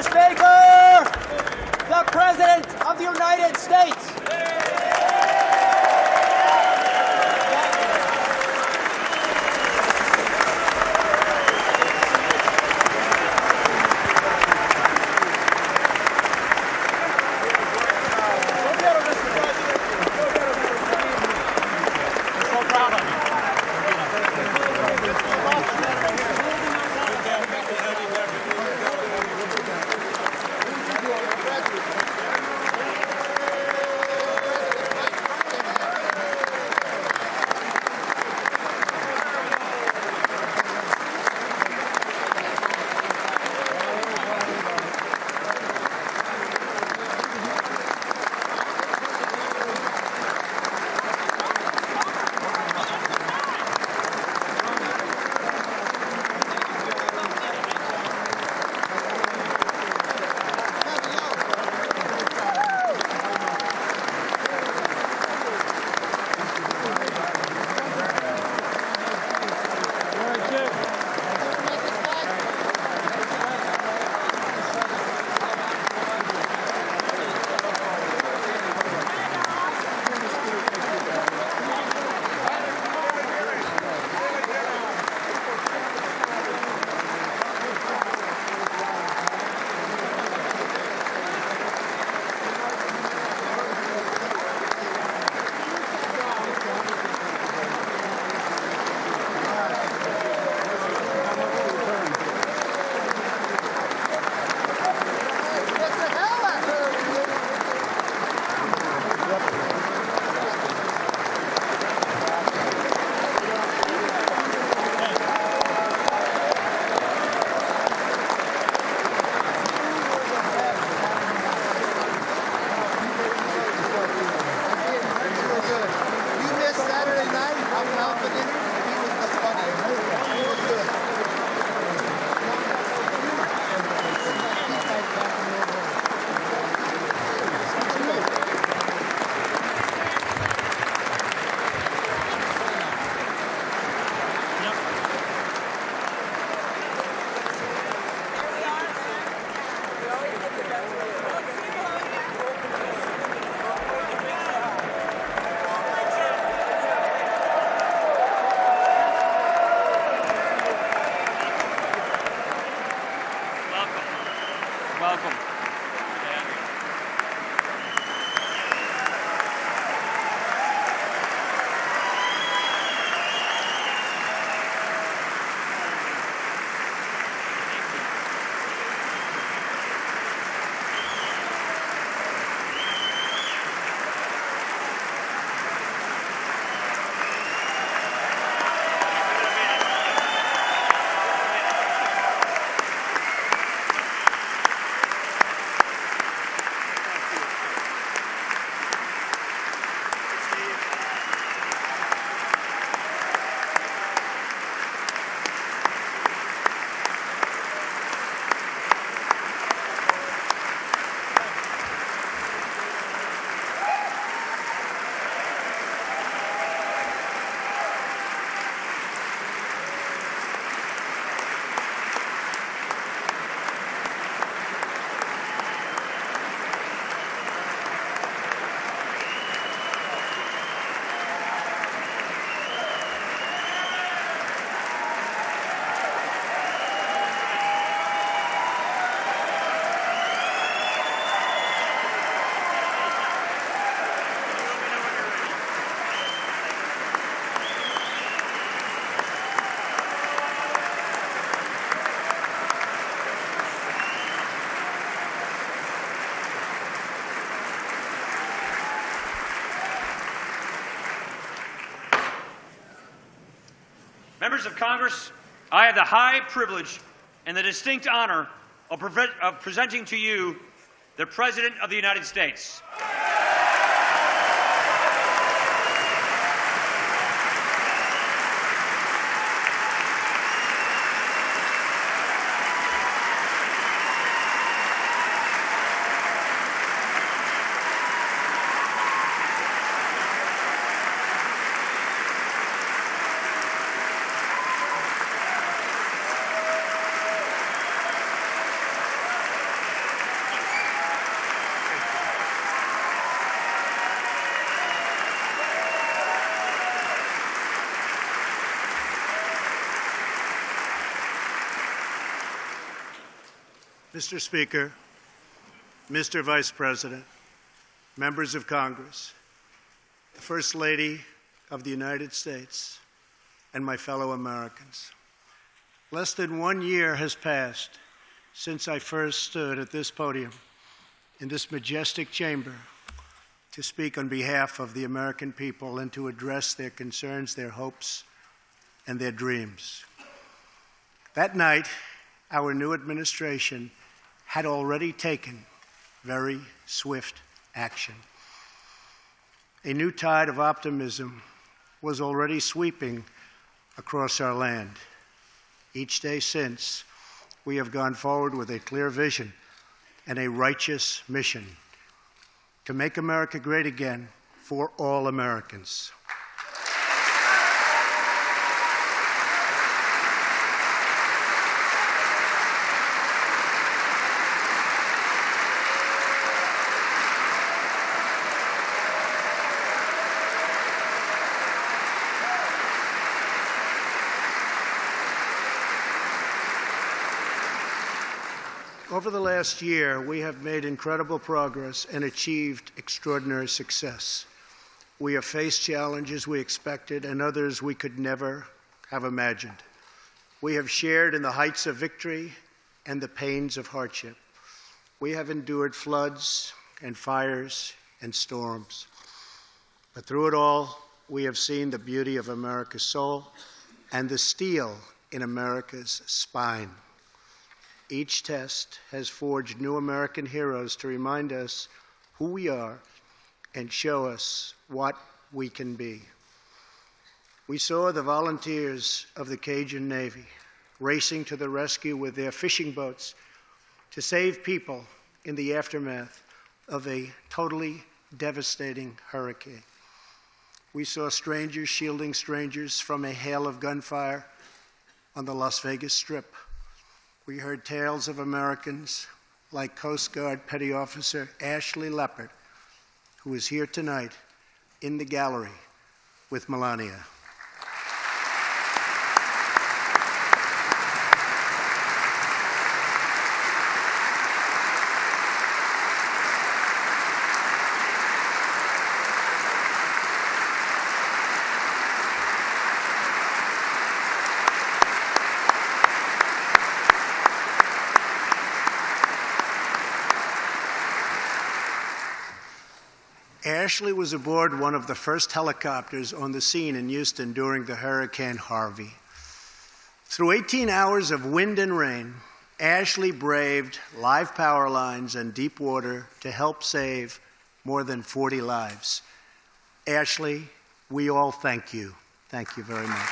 Speaker, the President of the United States. Welcome. Members of Congress, I have the high privilege and the distinct honor of presenting to you the President of the United States. Mr. Speaker, Mr. Vice President, members of Congress, the First Lady of the United States, and my fellow Americans. Less than 1 year has passed since I first stood at this podium in this majestic chamber to speak on behalf of the American people and to address their concerns, their hopes, and their dreams. That night, our new administration had already taken very swift action. A new tide of optimism was already sweeping across our land. Each day since, we have gone forward with a clear vision and a righteous mission to make America great again for all Americans. Over the last year, we have made incredible progress and achieved extraordinary success. We have faced challenges we expected and others we could never have imagined. We have shared in the heights of victory and the pains of hardship. We have endured floods and fires and storms. But through it all, we have seen the beauty of America's soul and the steel in America's spine. Each test has forged new American heroes to remind us who we are and show us what we can be. We saw the volunteers of the Cajun Navy racing to the rescue with their fishing boats to save people in the aftermath of a totally devastating hurricane. We saw strangers shielding strangers from a hail of gunfire on the Las Vegas Strip. We heard tales of Americans like Coast Guard Petty Officer Ashley Leopard, who is here tonight in the gallery with Melania. Ashley was aboard one of the first helicopters on the scene in Houston during the Hurricane Harvey. Through 18 hours of wind and rain, Ashley braved live power lines and deep water to help save more than 40 lives. Ashley, we all thank you. Thank you very much.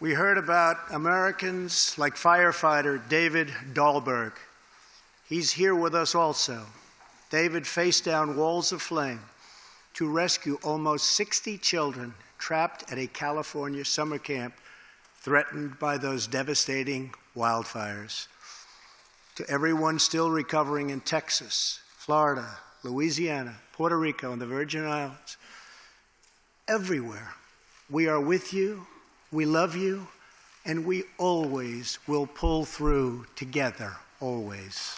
We heard about Americans like firefighter David Dahlberg. He's here with us also. David faced down walls of flame to rescue almost 60 children trapped at a California summer camp threatened by those devastating wildfires. To everyone still recovering in Texas, Florida, Louisiana, Puerto Rico, and the Virgin Islands, everywhere, we are with you. We love you, and we always will pull through together, always.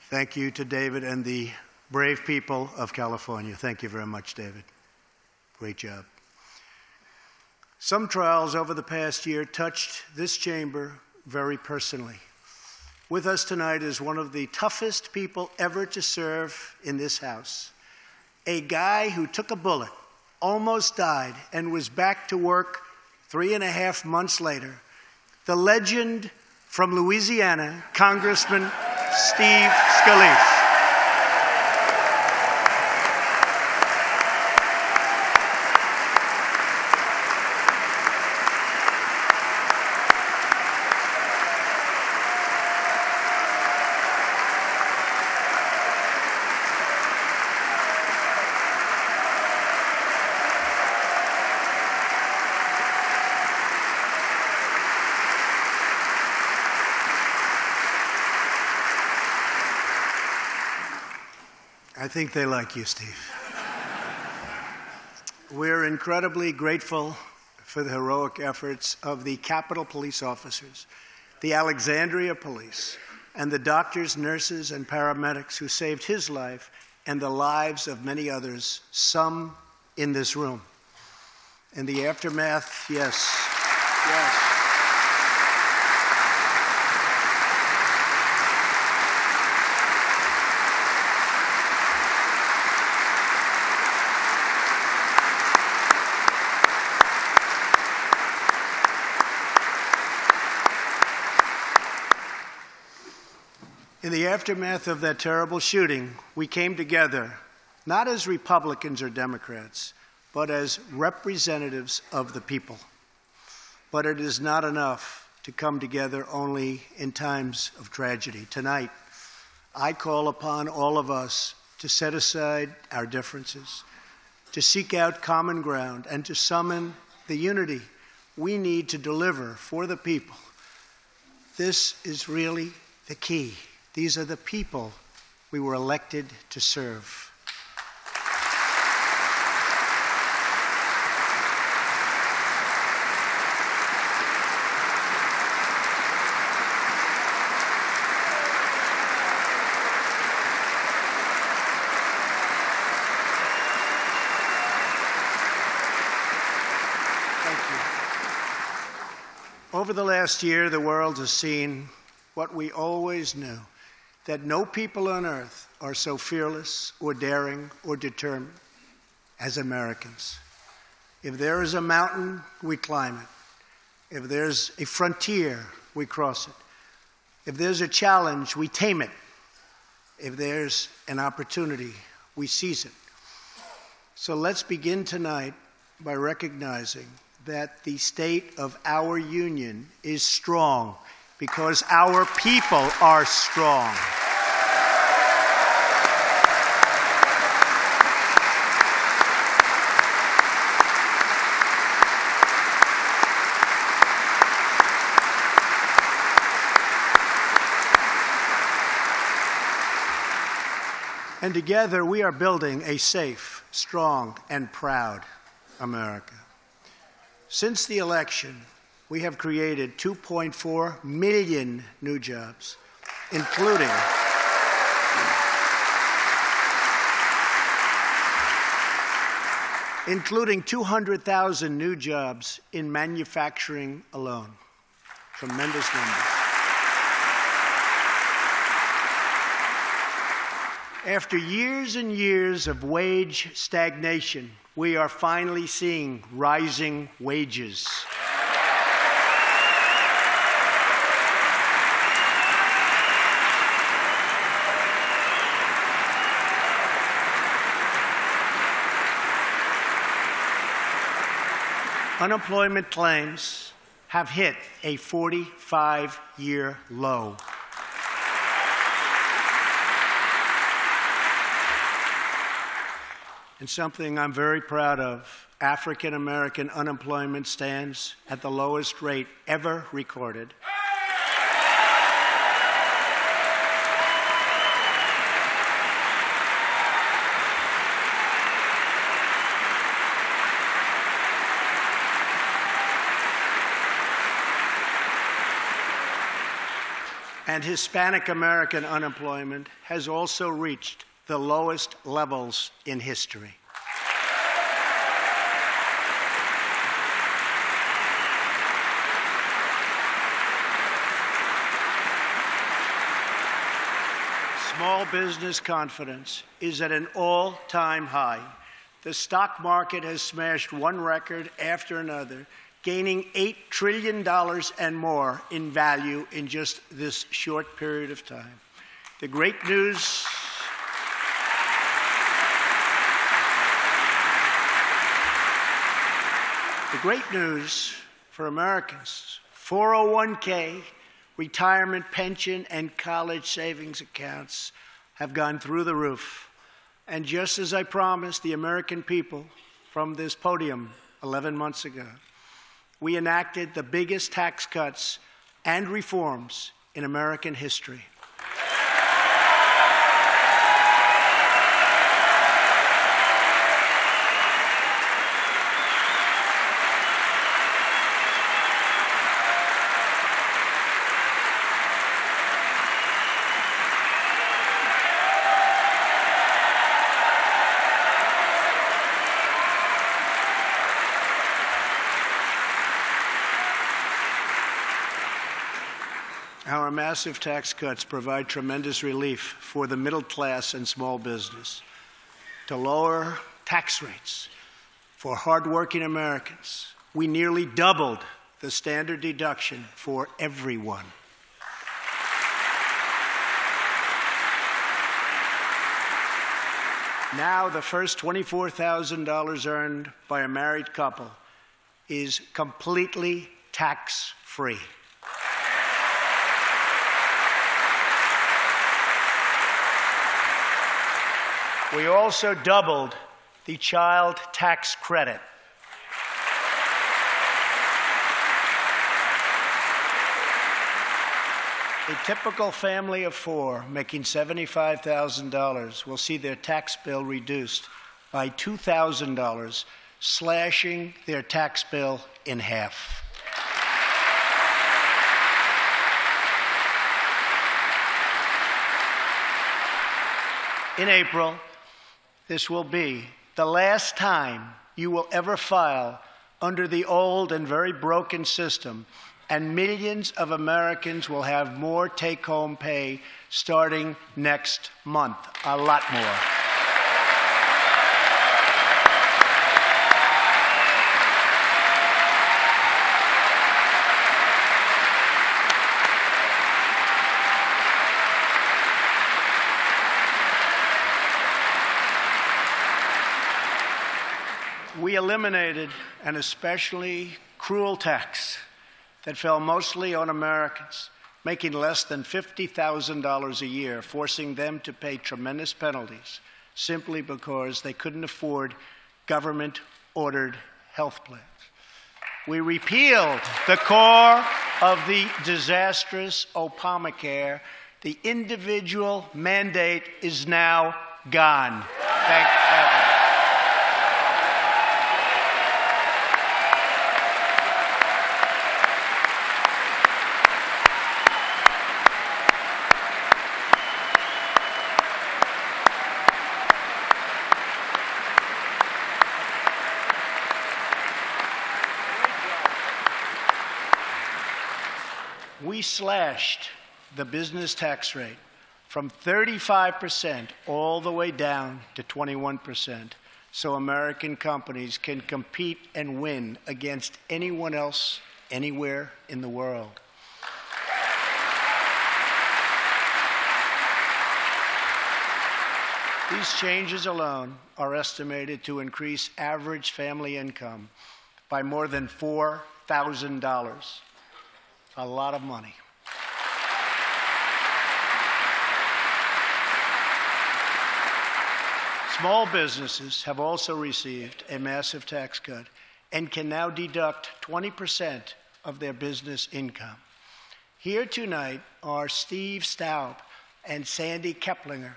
Thank you to David and the brave people of California. Thank you very much, David. Great job. Some trials over the past year touched this chamber very personally. With us tonight is one of the toughest people ever to serve in this House. A guy who took a bullet, almost died, and was back to work 3.5 months later. The legend from Louisiana, Congressman Steve Scalise. I think they like you, Steve. We're incredibly grateful for the heroic efforts of the Capitol Police officers, the Alexandria Police, and the doctors, nurses, and paramedics who saved his life and the lives of many others, some in this room. In the aftermath, yes. In the aftermath of that terrible shooting, we came together, not as Republicans or Democrats, but as representatives of the people. But it is not enough to come together only in times of tragedy. Tonight, I call upon all of us to set aside our differences, to seek out common ground, and to summon the unity we need to deliver for the people. This is really the key. These are the people we were elected to serve. Thank you. Over the last year, the world has seen what we always knew, that no people on earth are so fearless or daring or determined as Americans. If there is a mountain, we climb it. If there's a frontier, we cross it. If there's a challenge, we tame it. If there's an opportunity, we seize it. So let's begin tonight by recognizing that the state of our union is strong, because our people are strong. And together we are building a safe, strong, and proud America. Since the election, we have created 2.4 million new jobs, including 200,000 new jobs in manufacturing alone. Tremendous numbers. After years and years of wage stagnation, we are finally seeing rising wages. Unemployment claims have hit a 45-year low. And something I'm very proud of, African American unemployment stands at the lowest rate ever recorded. And Hispanic American unemployment has also reached the lowest levels in history. Small business confidence is at an all-time high. The stock market has smashed one record after another, gaining $8 trillion and more in value in just this short period of time. The great news for Americans, 401k, retirement pension, and college savings accounts have gone through the roof. And just as I promised the American people from this podium 11 months ago, we enacted the biggest tax cuts and reforms in American history. massive tax cuts provide tremendous relief for the middle class and small business. To lower tax rates for hardworking Americans, we nearly doubled the standard deduction for everyone. Now, the first $24,000 earned by a married couple is completely tax-free. We also doubled the child tax credit. A typical family of four making $75,000 will see their tax bill reduced by $2,000, slashing their tax bill in half. In April, this will be the last time you will ever file under the old and very broken system, and millions of Americans will have more take-home pay starting next month, a lot more. We eliminated an especially cruel tax that fell mostly on Americans making less than $50,000 a year, forcing them to pay tremendous penalties simply because they couldn't afford government-ordered health plans. We repealed the core of the disastrous Obamacare. The individual mandate is now gone. Thank heaven. We slashed the business tax rate from 35% all the way down to 21%, so American companies can compete and win against anyone else anywhere in the world. These changes alone are estimated to increase average family income by more than $4,000. A lot of money. Small businesses have also received a massive tax cut and can now deduct 20% of their business income. Here tonight are Steve Staub and Sandy Keplinger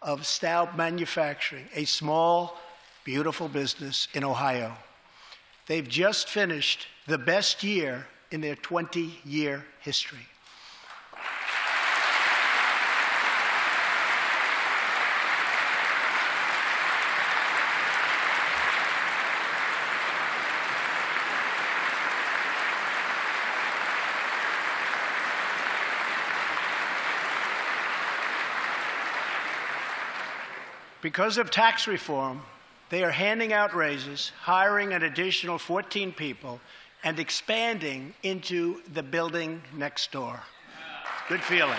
of Staub Manufacturing, a small, beautiful business in Ohio. They've just finished the best year in their 20-year history. Because of tax reform, they are handing out raises, hiring an additional 14 people, and expanding into the building next door. Good feeling.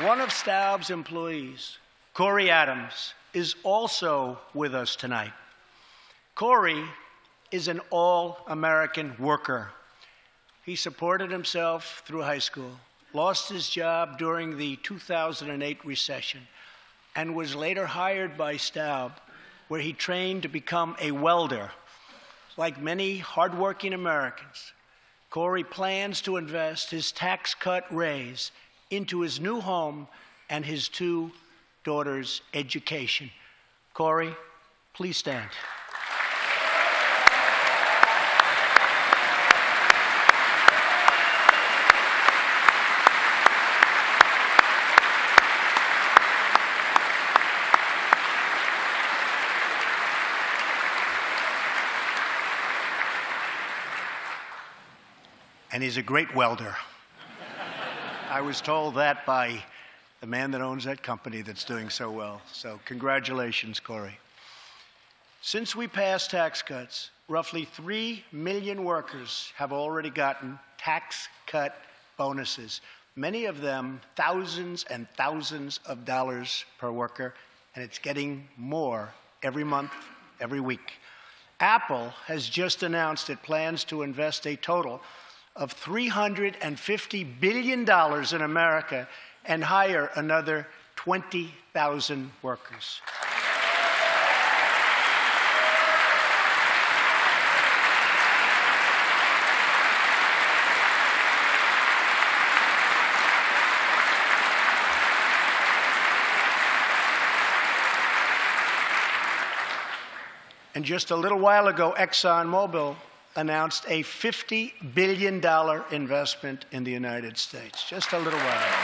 One of Staub's employees, Corey Adams, is also with us tonight. Corey is an all-American worker. He supported himself through high school, lost his job during the 2008 recession, and was later hired by Staub, where he trained to become a welder. Like many hardworking Americans, Corey plans to invest his tax cut raise into his new home and his two daughters' education. Corey, please stand. and he's a great welder. I was told that by the man that owns that company that's doing so well. So congratulations, Corey. Since we passed tax cuts, roughly 3 million workers have already gotten tax cut bonuses, many of them thousands and thousands of dollars per worker, and it's getting more every month, every week. Apple has just announced it plans to invest a total of $350 billion in America and hire another 20,000 workers. And just a little while ago, ExxonMobil announced a $50 billion investment in the United States, just a little while ago.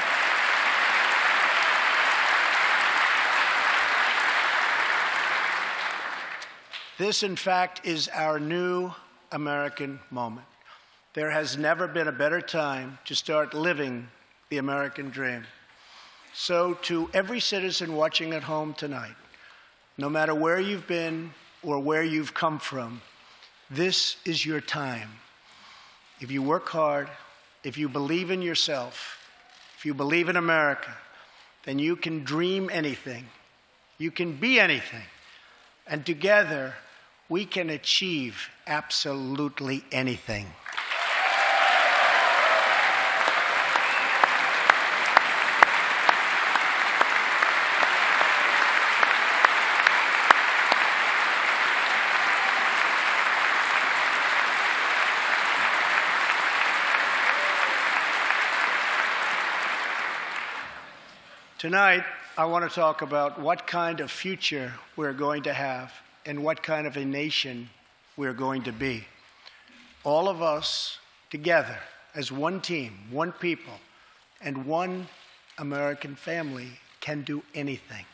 This, in fact, is our new American moment. There has never been a better time to start living the American dream. So to every citizen watching at home tonight, no matter where you've been or where you've come from, this is your time. If you work hard, if you believe in yourself, if you believe in America, then you can dream anything. You can be anything. And together, we can achieve absolutely anything. Tonight, I want to talk about what kind of future we're going to have and what kind of a nation we're going to be. All of us together as one team, one people, and one American family can do anything.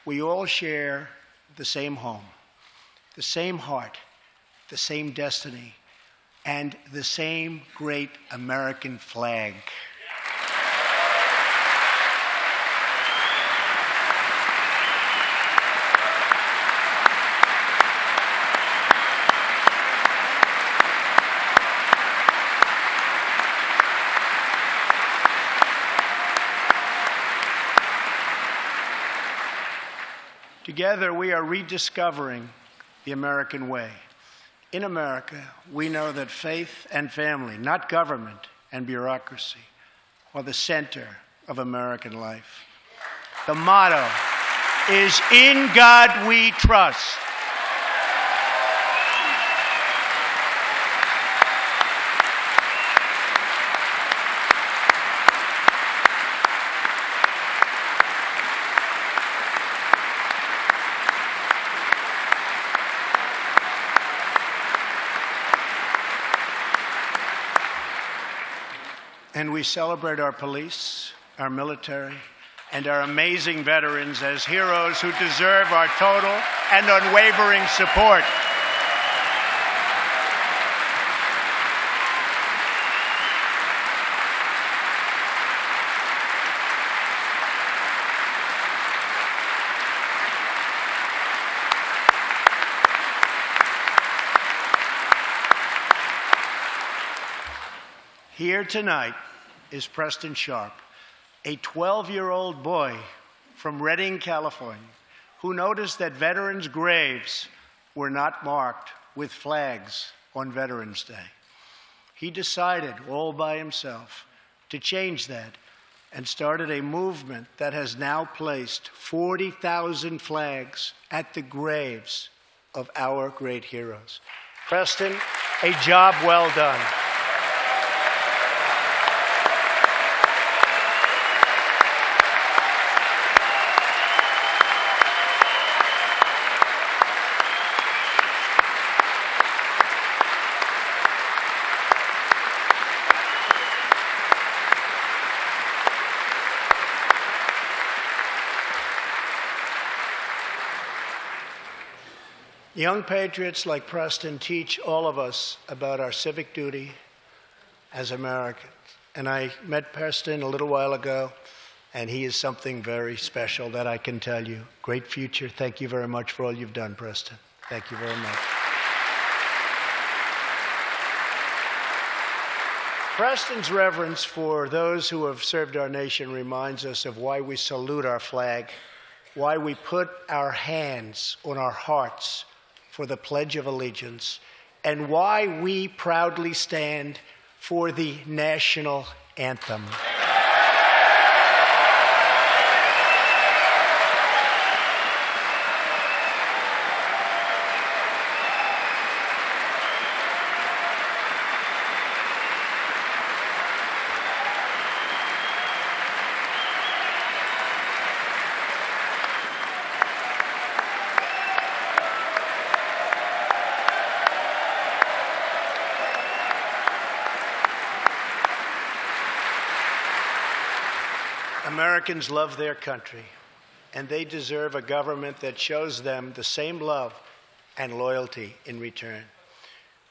We all share the same home, the same heart, the same destiny, and the same great American flag. Together, we are rediscovering the American way. In America, we know that faith and family, not government and bureaucracy, are the center of American life. The motto is, "In God we trust." And we celebrate our police, our military, and our amazing veterans as heroes who deserve our total and unwavering support. Here tonight is Preston Sharp, a 12-year-old boy from Redding, California, who noticed that veterans' graves were not marked with flags on Veterans Day. He decided all by himself to change that and started a movement that has now placed 40,000 flags at the graves of our great heroes. Preston, a job well done. Young patriots like Preston teach all of us about our civic duty, as Americans. And I met Preston a little while ago, and he is something very special that I can tell you. Great future. Thank you very much for all you've done, Preston. Thank you very much. Preston's reverence for those who have served our nation reminds us of why we salute our flag, why we put our hands on our hearts for the Pledge of Allegiance, and why we proudly stand for the national anthem. Americans love their country, and they deserve a government that shows them the same love and loyalty in return.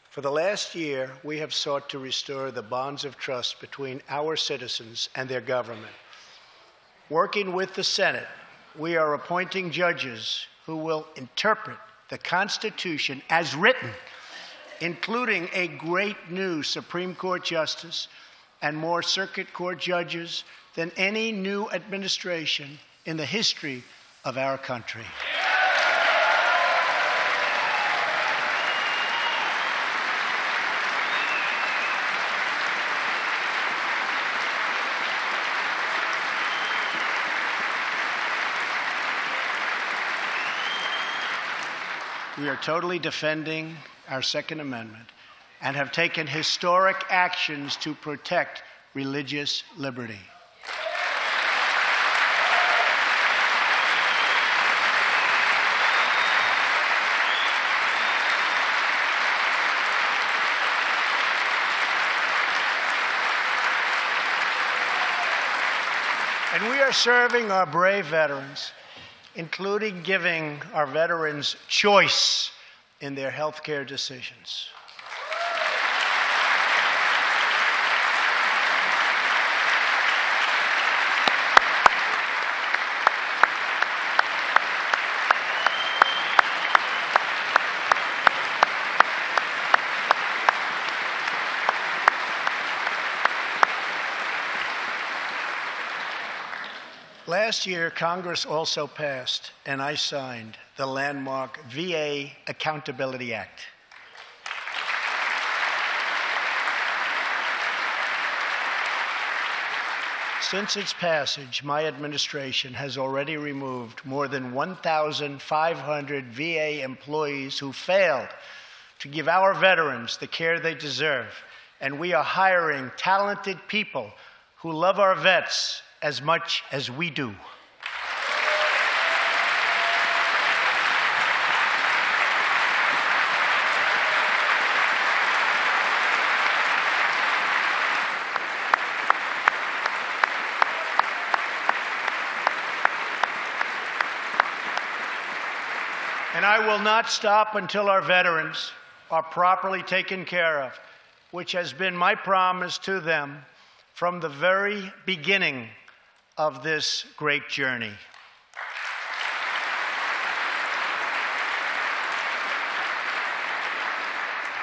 For the last year, we have sought to restore the bonds of trust between our citizens and their government. Working with the Senate, we are appointing judges who will interpret the Constitution as written, including a great new Supreme Court justice and more circuit court judges than any new administration in the history of our country. We are totally defending our Second Amendment and have taken historic actions to protect religious liberty. And we are serving our brave veterans, including giving our veterans choice in their health care decisions. Last year, Congress also passed, and I signed, the landmark VA Accountability Act. Since its passage, my administration has already removed more than 1,500 VA employees who failed to give our veterans the care they deserve, and we are hiring talented people who love our vets as much as we do. And I will not stop until our veterans are properly taken care of, which has been my promise to them from the very beginning of this great journey.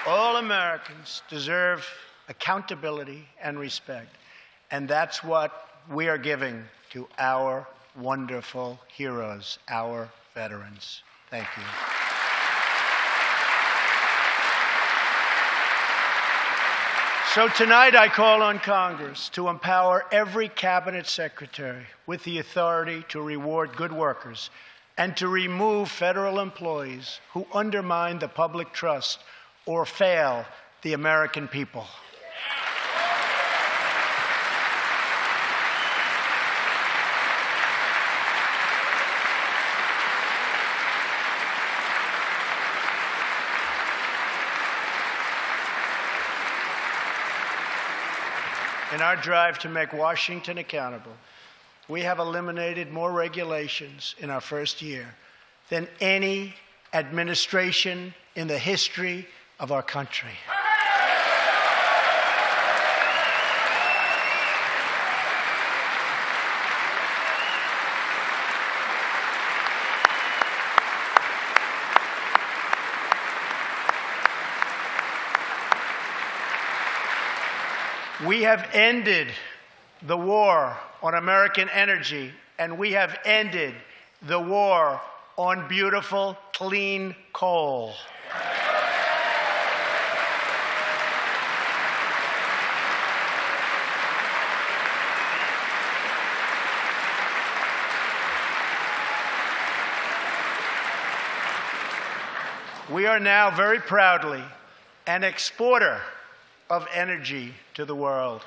All Americans deserve accountability and respect, and that's what we are giving to our wonderful heroes, our veterans. Thank you. So tonight I call on Congress to empower every cabinet secretary with the authority to reward good workers and to remove federal employees who undermine the public trust or fail the American people. In our drive to make Washington accountable, we have eliminated more regulations in our first year than any administration in the history of our country. We have ended the war on American energy, and we have ended the war on beautiful, clean coal. We are now very proudly an exporter of energy to the world.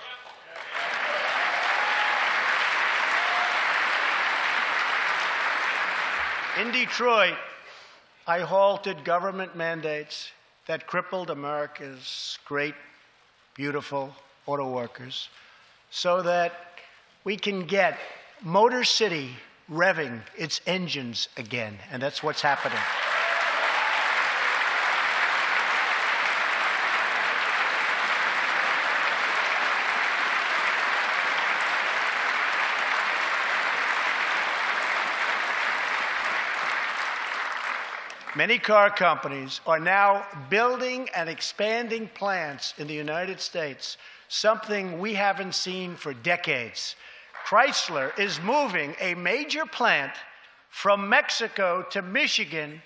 In Detroit, I halted government mandates that crippled America's great, beautiful auto workers so that we can get Motor City revving its engines again, and that's what's happening. Many car companies are now building and expanding plants in the United States, something we haven't seen for decades. Chrysler is moving a major plant from Mexico to Michigan.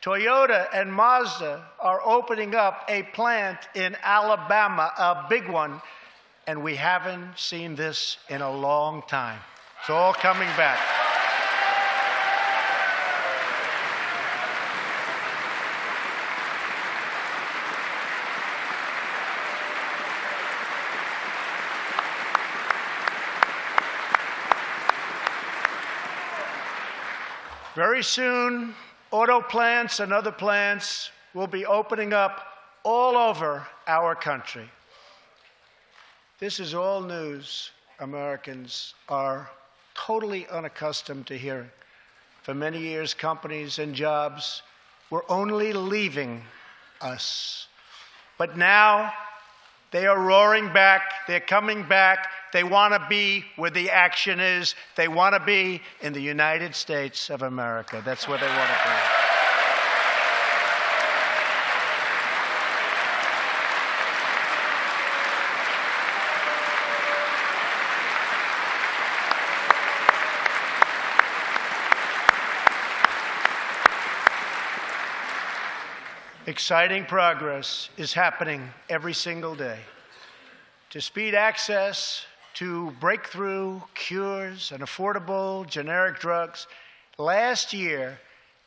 Toyota and Mazda are opening up a plant in Alabama, a big one, and we haven't seen this in a long time. It's all coming back. Very soon, auto plants and other plants will be opening up all over our country. This is all news Americans are totally unaccustomed to hearing. For many years, companies and jobs were only leaving us. But now, they are roaring back, they're coming back, they want to be where the action is, they want to be in the United States of America. That's where they want to be. Exciting progress is happening every single day. To speed access to breakthrough cures and affordable generic drugs, last year,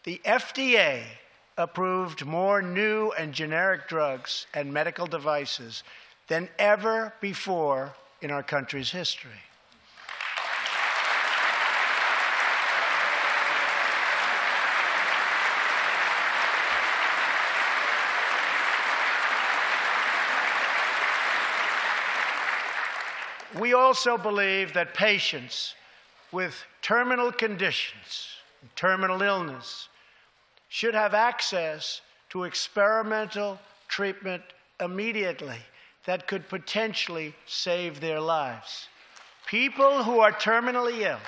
the FDA approved more new and generic drugs and medical devices than ever before in our country's history. We also believe that patients with terminal conditions, terminal illness, should have access to experimental treatment immediately that could potentially save their lives. People who are terminally ill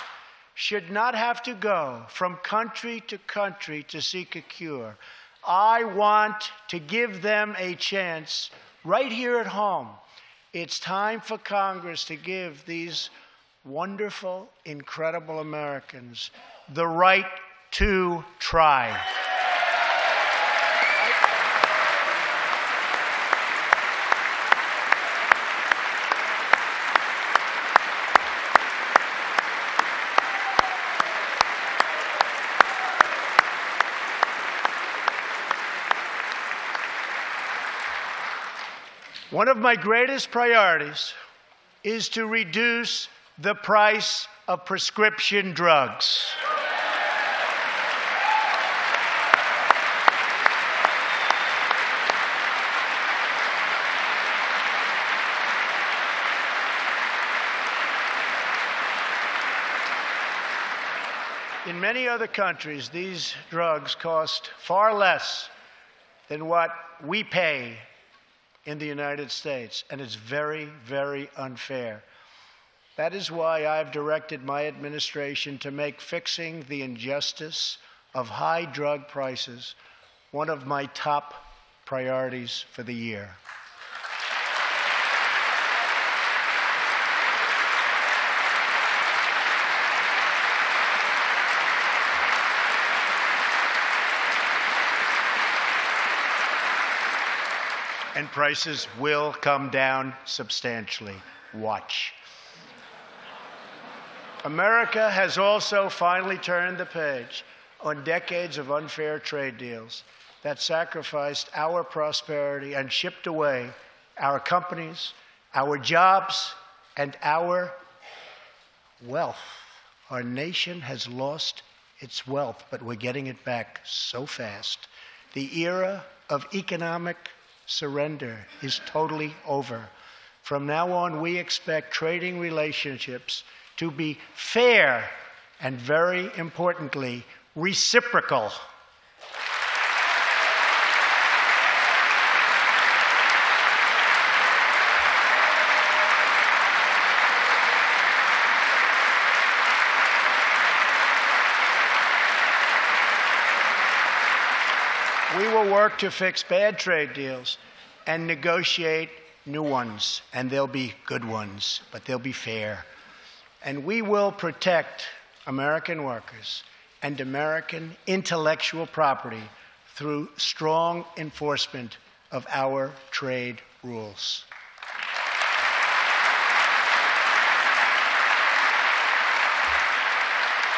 should not have to go from country to seek a cure. I want to give them a chance right here at home. It's time for Congress to give these wonderful, incredible Americans the right to try. One of my greatest priorities is to reduce the price of prescription drugs. In many other countries, these drugs cost far less than what we pay in the United States, and it's very, very unfair. That is why I've directed my administration to make fixing the injustice of high drug prices one of my top priorities for the year. and prices will come down substantially. Watch. America has also finally turned the page on decades of unfair trade deals that sacrificed our prosperity and shipped away our companies, our jobs, and our wealth. Our nation has lost its wealth, but we're getting it back so fast. The era of economic surrender is totally over. From now on, we expect trading relationships to be fair and, very importantly, reciprocal. We will work to fix bad trade deals and negotiate new ones, and they'll be good ones, but they'll be fair. And we will protect American workers and American intellectual property through strong enforcement of our trade rules.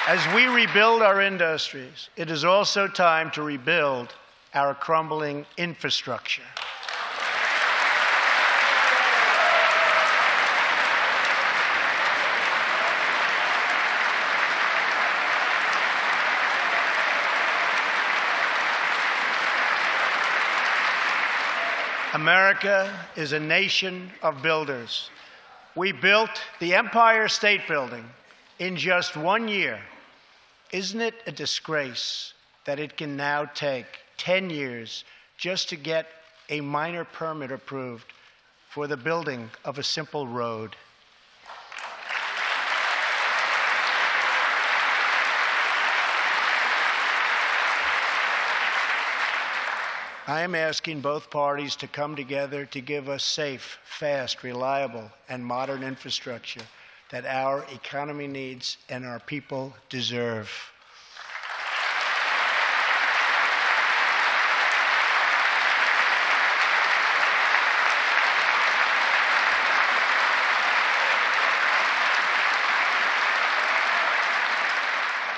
As we rebuild our industries, it is also time to rebuild our crumbling infrastructure. America is a nation of builders. We built the Empire State Building in just 1 year. Isn't it a disgrace that it can now take 10 years just to get a minor permit approved for the building of a simple road? I am asking both parties to come together to give us safe, fast, reliable, and modern infrastructure that our economy needs and our people deserve.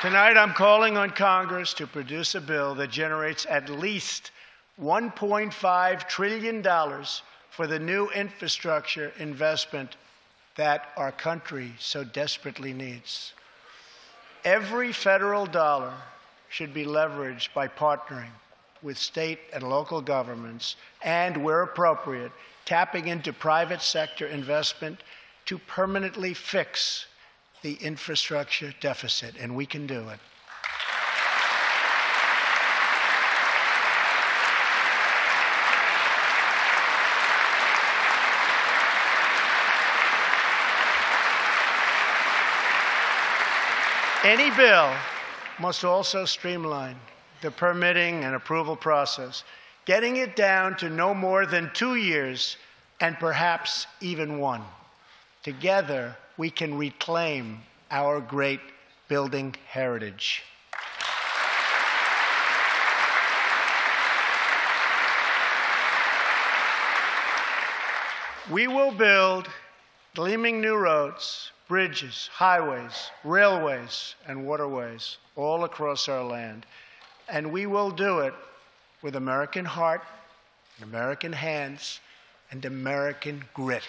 Tonight, I'm calling on Congress to produce a bill that generates at least $1.5 trillion for the new infrastructure investment that our country so desperately needs. Every federal dollar should be leveraged by partnering with state and local governments and, where appropriate, tapping into private sector investment to permanently fix the infrastructure deficit, and we can do it. Any bill must also streamline the permitting and approval process, getting it down to no more than 2 years and perhaps even 1. Together, we can reclaim our great building heritage. We will build gleaming new roads, bridges, highways, railways, and waterways all across our land. And we will do it with American heart, American hands, and American grit.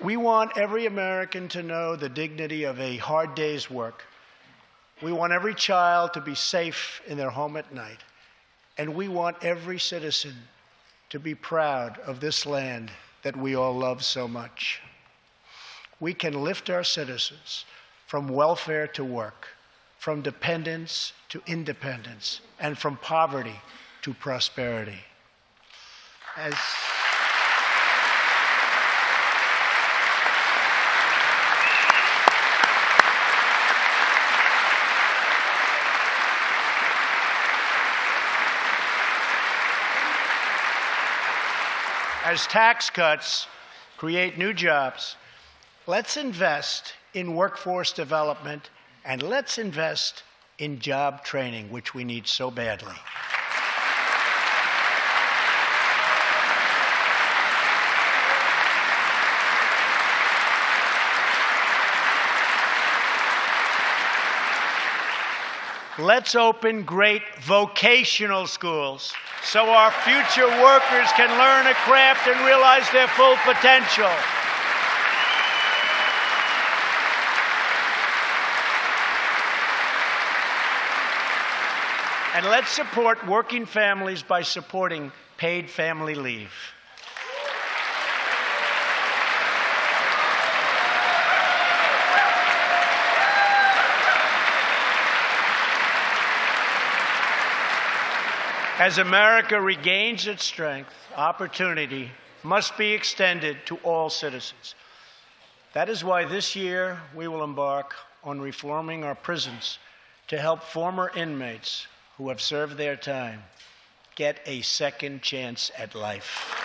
We want every American to know the dignity of a hard day's work. We want every child to be safe in their home at night. And we want every citizen to be proud of this land that we all love so much. We can lift our citizens from welfare to work, from dependence to independence, and from poverty to prosperity. As tax cuts create new jobs. Let's invest in workforce development, and let's invest in job training, which we need so badly. Let's open great vocational schools so our future workers can learn a craft and realize their full potential. And let's support working families by supporting paid family leave. As America regains its strength, opportunity must be extended to all citizens. That is why this year we will embark on reforming our prisons to help former inmates who have served their time get a second chance at life.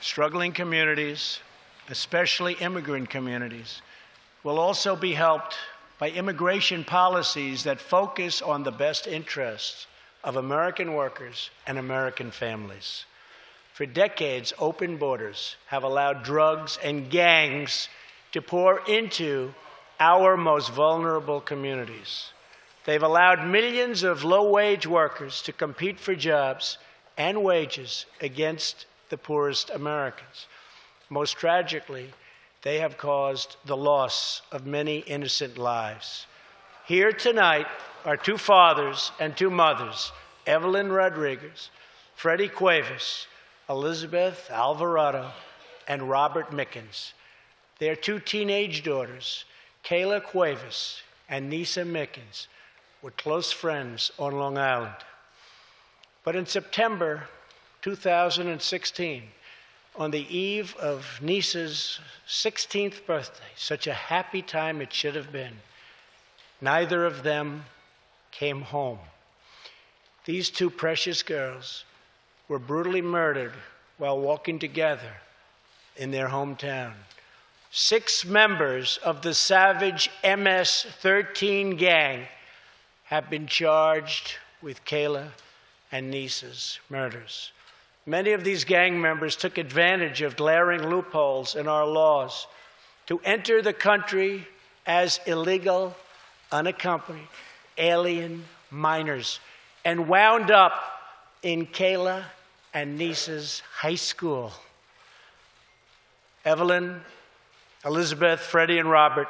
Struggling communities, especially immigrant communities, will also be helped by immigration policies that focus on the best interests of American workers and American families. For decades, open borders have allowed drugs and gangs to pour into our most vulnerable communities. They've allowed millions of low-wage workers to compete for jobs and wages against the poorest Americans. Most tragically, they have caused the loss of many innocent lives. Here tonight are two fathers and two mothers, Evelyn Rodriguez, Freddie Cuevas, Elizabeth Alvarado, and Robert Mickens. Their two teenage daughters, Kayla Cuevas and Nisa Mickens, were close friends on Long Island. But in September 2016, on the eve of Nisa's 16th birthday, such a happy time it should have been, neither of them came home. These two precious girls were brutally murdered while walking together in their hometown. 6 members of the savage MS-13 gang have been charged with Kayla and Nisa's murders. Many of these gang members took advantage of glaring loopholes in our laws to enter the country as illegal, unaccompanied, alien minors and wound up in Kayla and Nisa's high school. Evelyn, Elizabeth, Freddie, and Robert,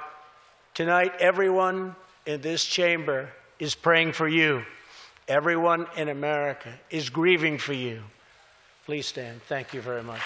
tonight everyone in this chamber is praying for you. Everyone in America is grieving for you. Please stand. Thank you very much.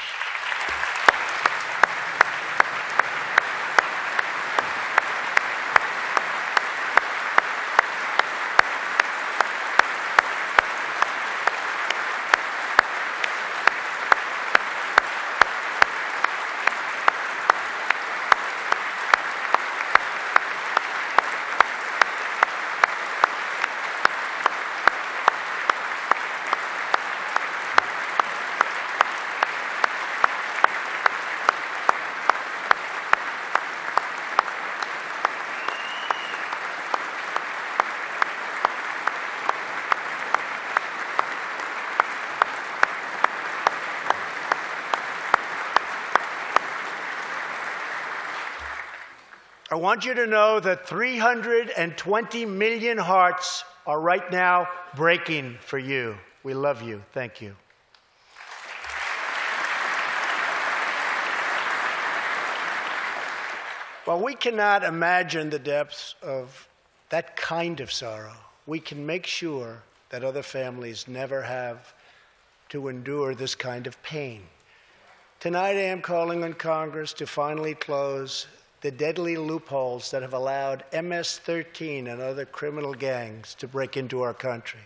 I want you to know that 320 million hearts are right now breaking for you. We love you. Thank you. While we cannot imagine the depths of that kind of sorrow, we can make sure that other families never have to endure this kind of pain. Tonight I am calling on Congress to finally close the deadly loopholes that have allowed MS-13 and other criminal gangs to break into our country.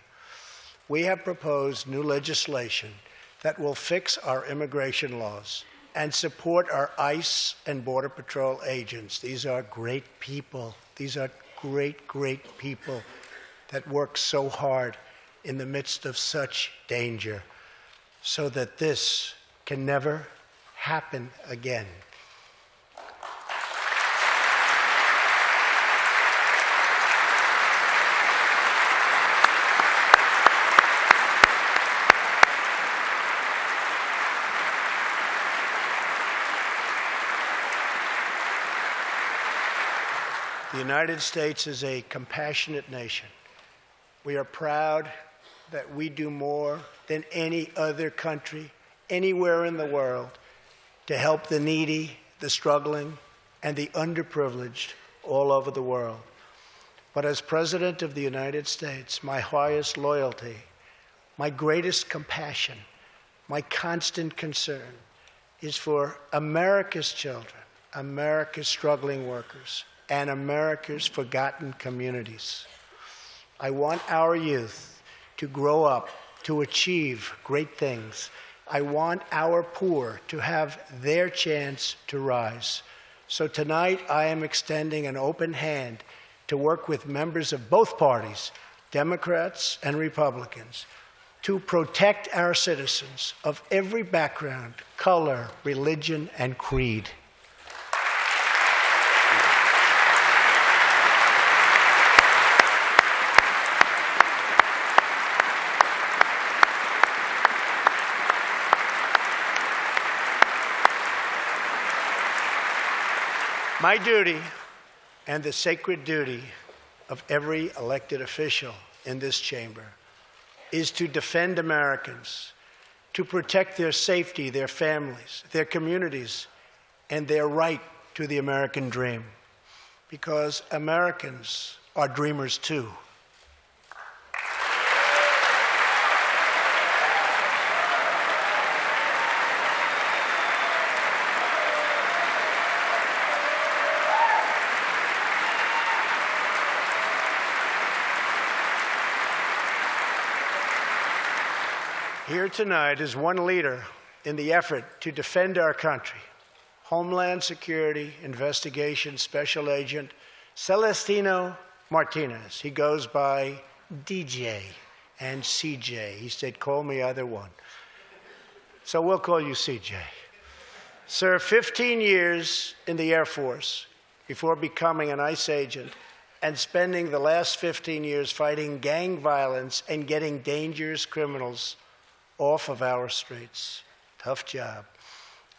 We have proposed new legislation that will fix our immigration laws and support our ICE and Border Patrol agents. These are great people. These are great, great people that work so hard in the midst of such danger so that this can never happen again. The United States is a compassionate nation. We are proud that we do more than any other country anywhere in the world to help the needy, the struggling, and the underprivileged all over the world. But as President of the United States, my highest loyalty, my greatest compassion, my constant concern is for America's children, America's struggling workers, and America's forgotten communities. I want our youth to grow up to achieve great things. I want our poor to have their chance to rise. So tonight I am extending an open hand to work with members of both parties, Democrats and Republicans, to protect our citizens of every background, color, religion, and creed. My duty, and the sacred duty of every elected official in this chamber, is to defend Americans, to protect their safety, their families, their communities, and their right to the American dream. Because Americans are dreamers too. Here tonight is one leader in the effort to defend our country, Homeland Security Investigation Special Agent Celestino Martinez. He goes by DJ and CJ. He said, call me either one. So we'll call you CJ. Served 15 years in the Air Force before becoming an ICE agent and spending the last 15 years fighting gang violence and getting dangerous criminals off of our streets. Tough job.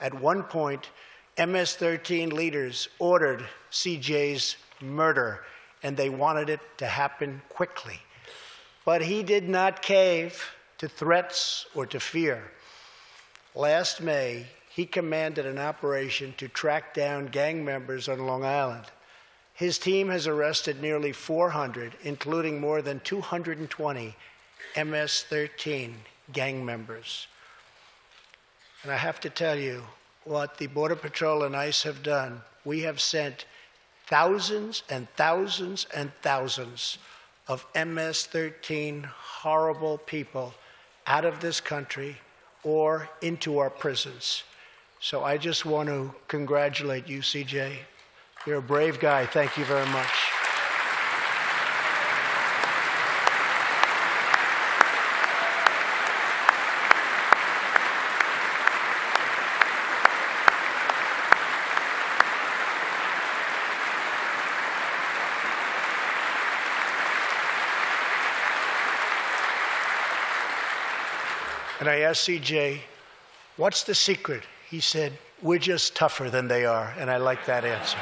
At one point, MS-13 leaders ordered CJ's murder, and they wanted it to happen quickly. But he did not cave to threats or to fear. Last May, he commanded an operation to track down gang members on Long Island. His team has arrested nearly 400, including more than 220 MS-13 gang members. And I have to tell you, what the Border Patrol and ICE have done, we have sent thousands and thousands and thousands of MS-13 horrible people out of this country or into our prisons. So I just want to congratulate you, CJ. You're a brave guy. Thank you very much. And I asked CJ, what's the secret? He said, we're just tougher than they are. And I like that answer.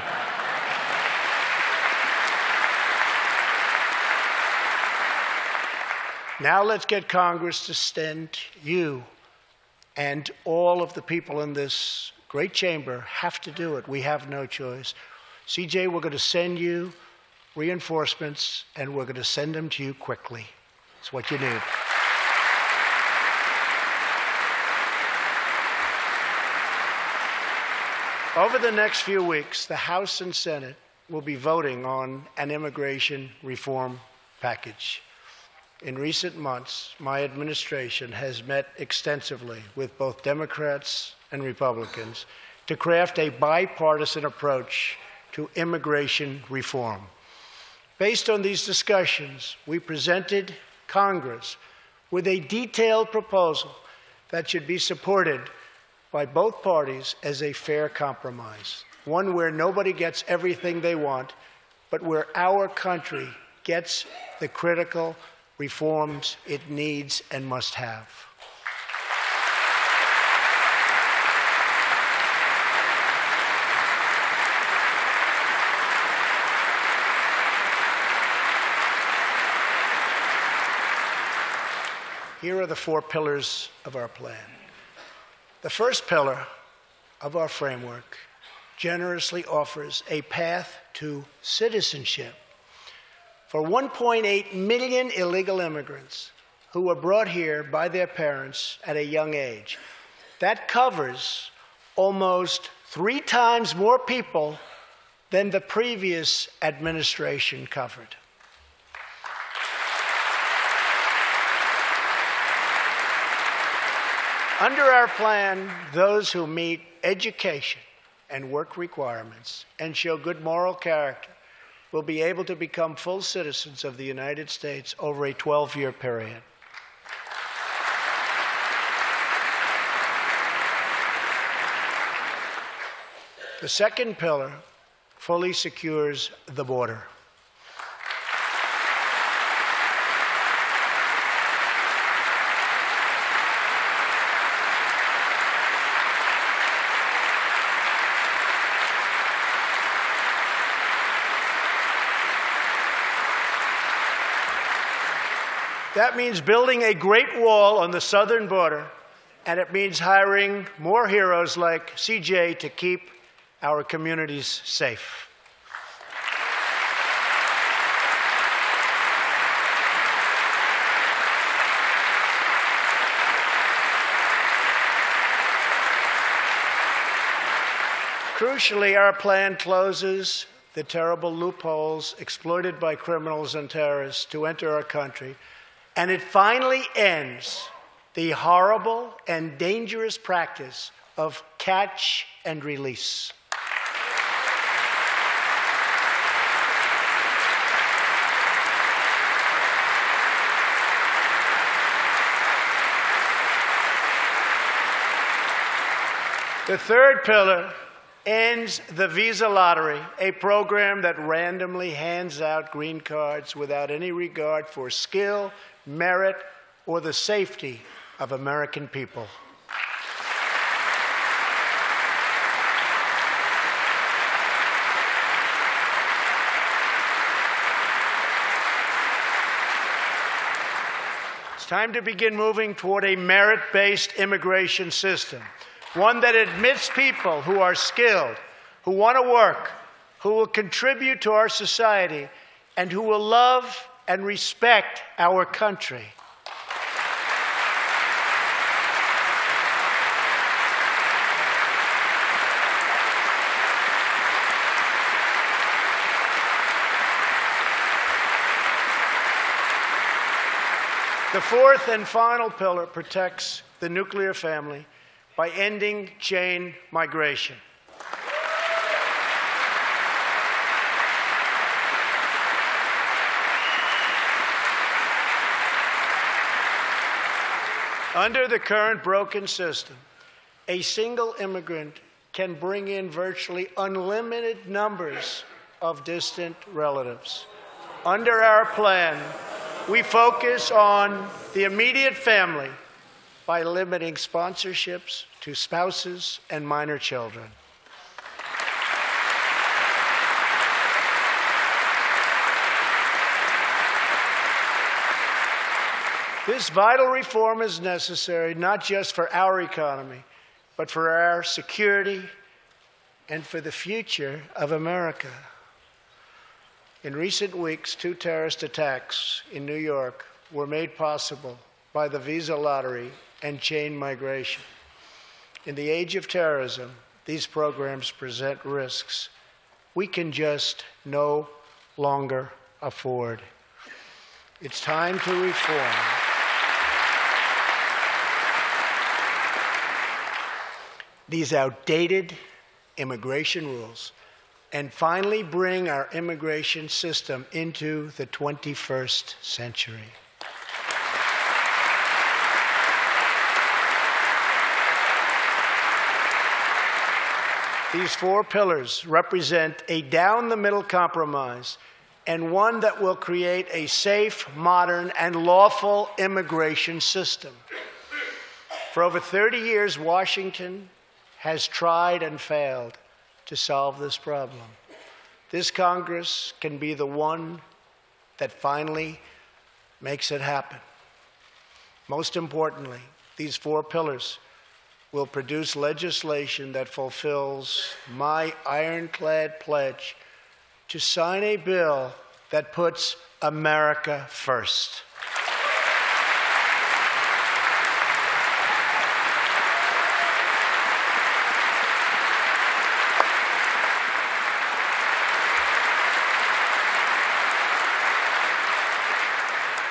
Now let's get Congress to send you, and all of the people in this great chamber have to do it. We have no choice. CJ, we're going to send you reinforcements, and we're going to send them to you quickly. It's what you need. Over the next few weeks, the House and Senate will be voting on an immigration reform package. In recent months, my administration has met extensively with both Democrats and Republicans to craft a bipartisan approach to immigration reform. Based on these discussions, we presented Congress with a detailed proposal that should be supported by both parties as a fair compromise, one where nobody gets everything they want, but where our country gets the critical reforms it needs and must have. Here are the 4 pillars of our plan. The first pillar of our framework generously offers a path to citizenship for 1.8 million illegal immigrants who were brought here by their parents at a young age. That covers almost 3 times more people than the previous administration covered. Under our plan, those who meet education and work requirements and show good moral character will be able to become full citizens of the United States over a 12-year period. The second pillar fully secures the border. That means building a great wall on the southern border, and it means hiring more heroes like CJ to keep our communities safe. Crucially, our plan closes the terrible loopholes exploited by criminals and terrorists to enter our country, and it finally ends the horrible and dangerous practice of catch and release. The third pillar ends the visa lottery, a program that randomly hands out green cards without any regard for skill, merit, or the safety of American people. It's time to begin moving toward a merit-based immigration system, one that admits people who are skilled, who want to work, who will contribute to our society, and who will love and respect our country. The fourth and final pillar protects the nuclear family by ending chain migration. Under the current broken system, a single immigrant can bring in virtually unlimited numbers of distant relatives. Under our plan, we focus on the immediate family by limiting sponsorships to spouses and minor children. This vital reform is necessary not just for our economy, but for our security and for the future of America. In recent weeks, 2 terrorist attacks in New York were made possible by the visa lottery and chain migration. In the age of terrorism, these programs present risks we can just no longer afford. It's time to reform. These outdated immigration rules and finally bring our immigration system into the 21st century. These four pillars represent a down-the-middle compromise and one that will create a safe, modern, and lawful immigration system. For over 30 years, Washington has tried and failed to solve this problem. This Congress can be the one that finally makes it happen. Most importantly, these four pillars will produce legislation that fulfills my ironclad pledge to sign a bill that puts America first.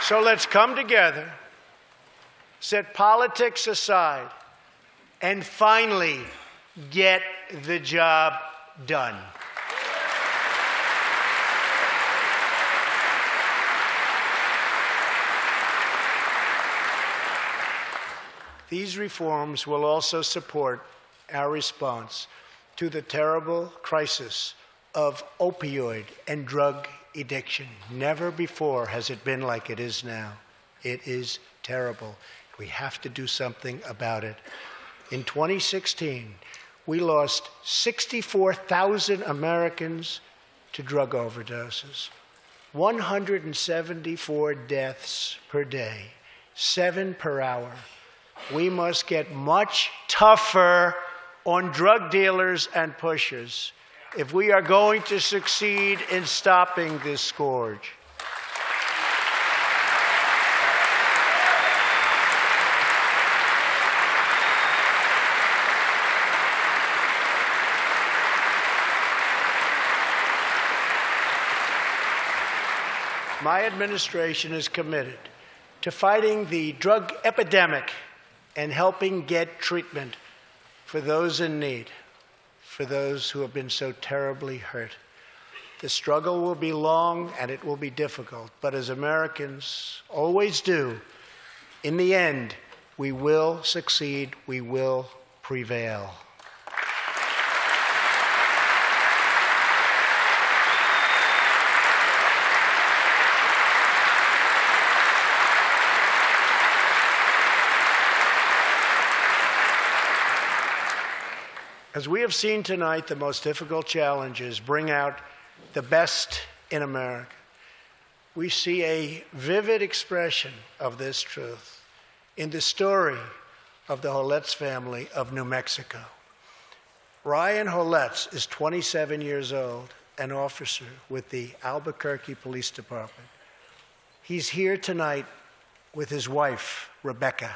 So let's come together, set politics aside, and finally get the job done. These reforms will also support our response to the terrible crisis of opioid and drug addiction. Never before has it been like it is now. It is terrible. We have to do something about it. In 2016, we lost 64,000 Americans to drug overdoses, 174 deaths per day, 7 per hour. We must get much tougher on drug dealers and pushers if we are going to succeed in stopping this scourge. My administration is committed to fighting the drug epidemic and helping get treatment for those in need, for those who have been so terribly hurt. The struggle will be long and it will be difficult, but as Americans always do, in the end, we will succeed, we will prevail. As we have seen tonight, the most difficult challenges bring out the best in America. We see a vivid expression of this truth in the story of the Holetz family of New Mexico. Ryan Holetz is 27 years old, an officer with the Albuquerque Police Department. He's here tonight with his wife, Rebecca.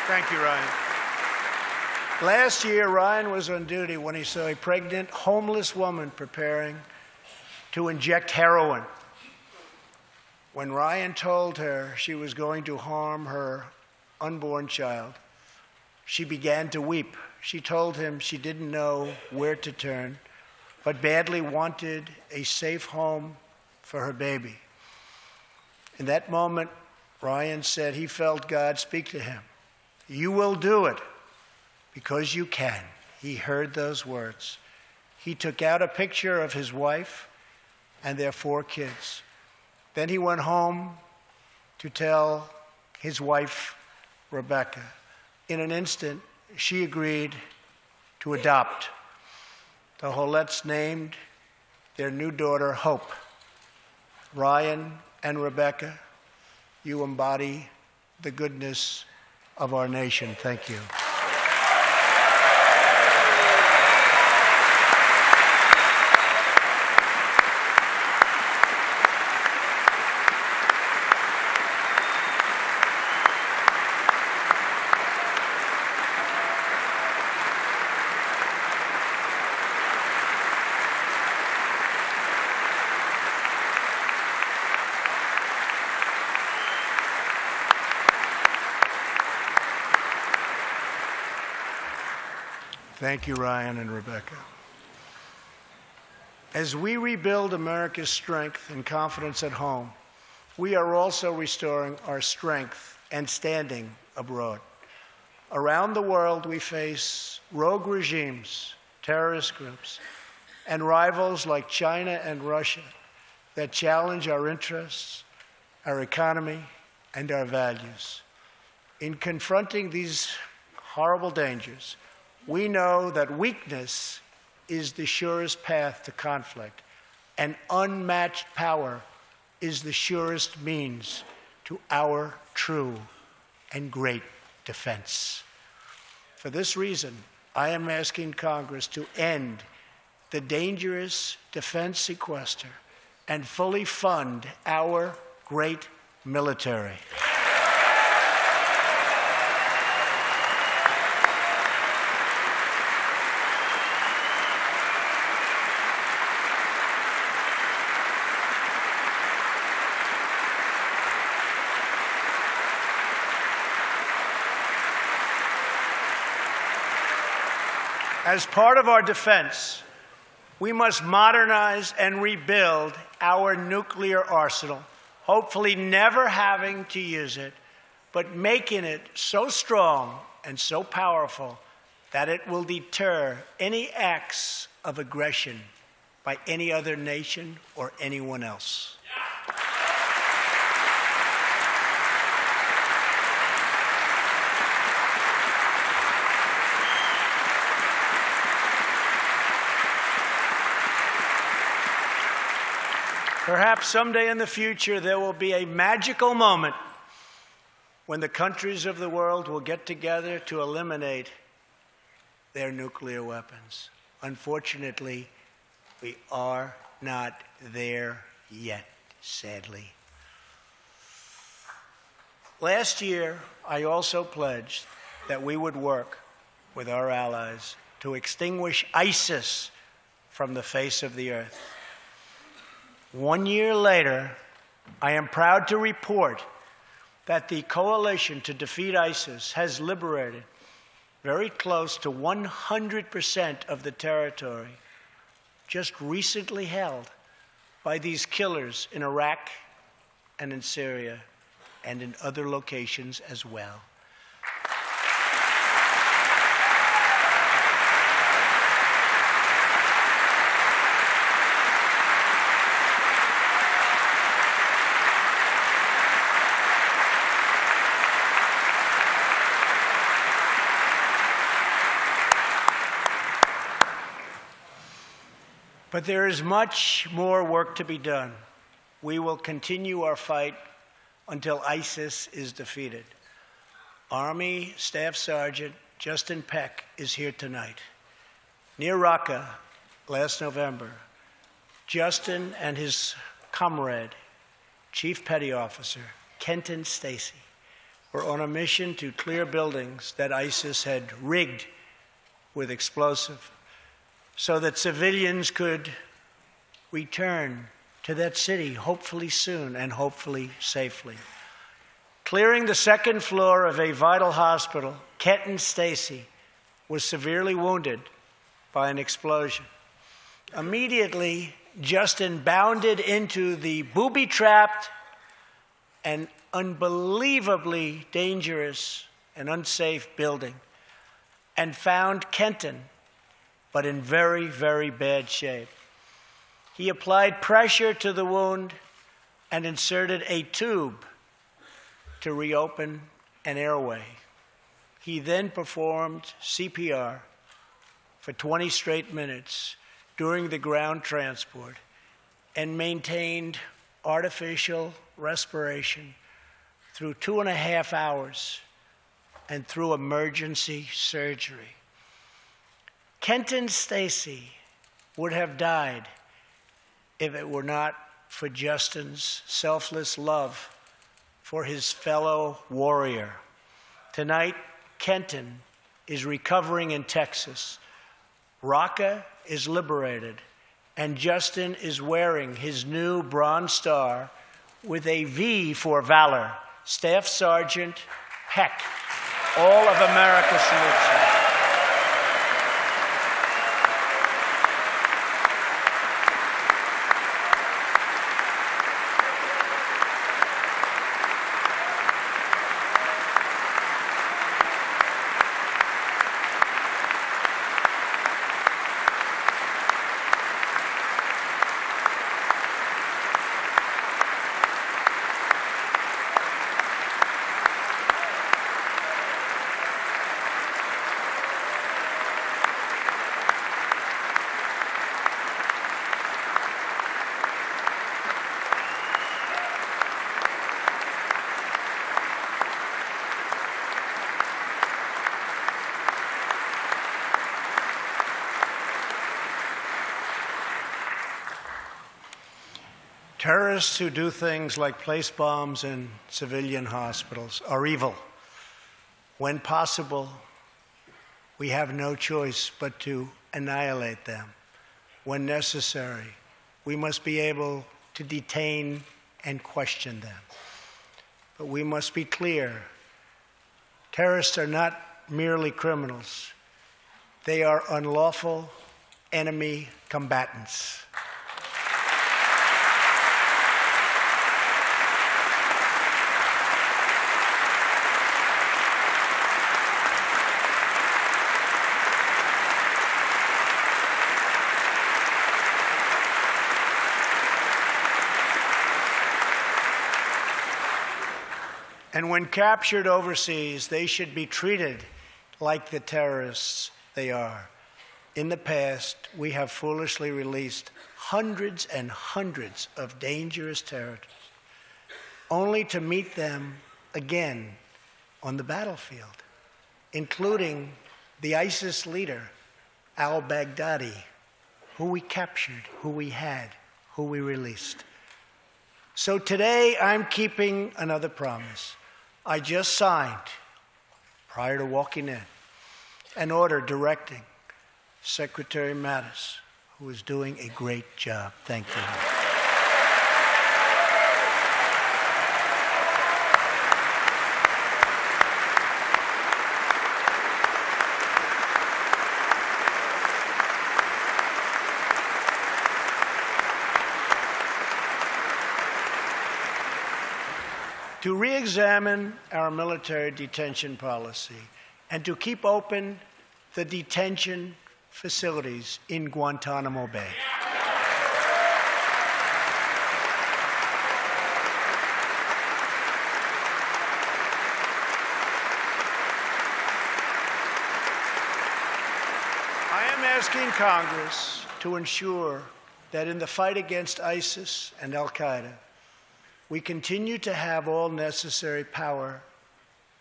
Thank you, Ryan. Last year, Ryan was on duty when he saw a pregnant, homeless woman preparing to inject heroin. When Ryan told her she was going to harm her unborn child, she began to weep. She told him she didn't know where to turn, but badly wanted a safe home for her baby. In that moment, Ryan said he felt God speak to him. You will do it because you can. He heard those words. He took out a picture of his wife and their 4 kids. Then he went home to tell his wife, Rebecca. In an instant, she agreed to adopt. The Holetz named their new daughter Hope. Ryan and Rebecca, you embody the goodness of our nation. Thank you. Thank you, Ryan and Rebecca. As we rebuild America's strength and confidence at home, we are also restoring our strength and standing abroad. Around the world, we face rogue regimes, terrorist groups, and rivals like China and Russia that challenge our interests, our economy, and our values. In confronting these horrible dangers, we know that weakness is the surest path to conflict, and unmatched power is the surest means to our true and great defense. For this reason, I am asking Congress to end the dangerous defense sequester and fully fund our great military. As part of our defense, we must modernize and rebuild our nuclear arsenal, hopefully never having to use it, but making it so strong and so powerful that it will deter any acts of aggression by any other nation or anyone else. Perhaps someday in the future there will be a magical moment when the countries of the world will get together to eliminate their nuclear weapons. Unfortunately, we are not there yet, sadly. Last year, I also pledged that we would work with our allies to extinguish ISIS from the face of the earth. 1 year later, I am proud to report that the coalition to defeat ISIS has liberated very close to 100% of the territory just recently held by these killers in Iraq and in Syria and in other locations as well. But there is much more work to be done. We will continue our fight until ISIS is defeated. Army Staff Sergeant Justin Peck is here tonight. Near Raqqa last November, Justin and his comrade, Chief Petty Officer Kenton Stacy, were on a mission to clear buildings that ISIS had rigged with explosive, so that civilians could return to that city, hopefully soon and hopefully safely. Clearing the second floor of a vital hospital, Kenton Stacy was severely wounded by an explosion. Immediately, Justin bounded into the booby-trapped and unbelievably dangerous and unsafe building and found Kenton, but in very, very bad shape. He applied pressure to the wound and inserted a tube to reopen an airway. He then performed CPR for 20 straight minutes during the ground transport and maintained artificial respiration through 2.5 hours and through emergency surgery. Kenton Stacy would have died if it were not for Justin's selfless love for his fellow warrior. Tonight, Kenton is recovering in Texas. Raqqa is liberated, and Justin is wearing his new Bronze Star with a V for valor. Staff Sergeant Peck, all of America salutes you. Terrorists who do things like place bombs in civilian hospitals are evil. When possible, we have no choice but to annihilate them. When necessary, we must be able to detain and question them. But we must be clear, terrorists are not merely criminals. They are unlawful enemy combatants. And when captured overseas, they should be treated like the terrorists they are. In the past, we have foolishly released hundreds and hundreds of dangerous terrorists, only to meet them again on the battlefield, including the ISIS leader, al-Baghdadi, who we captured, who we had, who we released. So today, I'm keeping another promise. I just signed, prior to walking in, an order directing Secretary Mattis, who is doing a great job. Thank you. To re-examine our military detention policy and to keep open the detention facilities in Guantanamo Bay. I am asking Congress to ensure that in the fight against ISIS and al-Qaeda, we continue to have all necessary power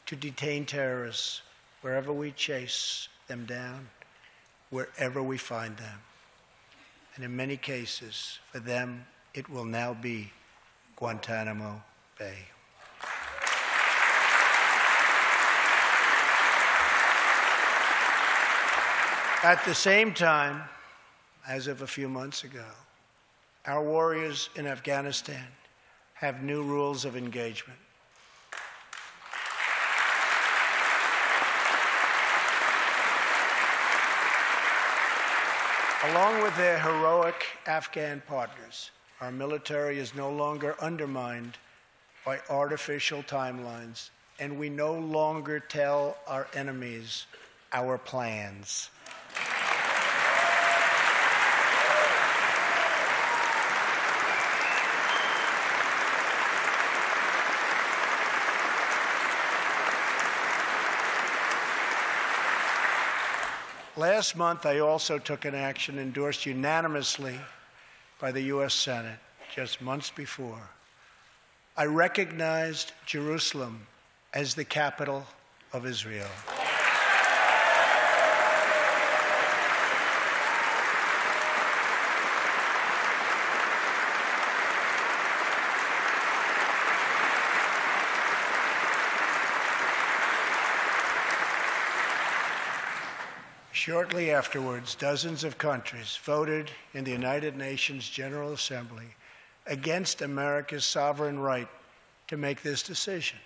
to detain terrorists wherever we chase them down, wherever we find them. And in many cases, for them, it will now be Guantanamo Bay. At the same time, as of a few months ago, our warriors in Afghanistan have new rules of engagement. Along with their heroic Afghan partners, our military is no longer undermined by artificial timelines, and we no longer tell our enemies our plans. Last month, I also took an action endorsed unanimously by the U.S. Senate just months before. I recognized Jerusalem as the capital of Israel. Shortly afterwards, dozens of countries voted in the United Nations General Assembly against America's sovereign right to make this decision.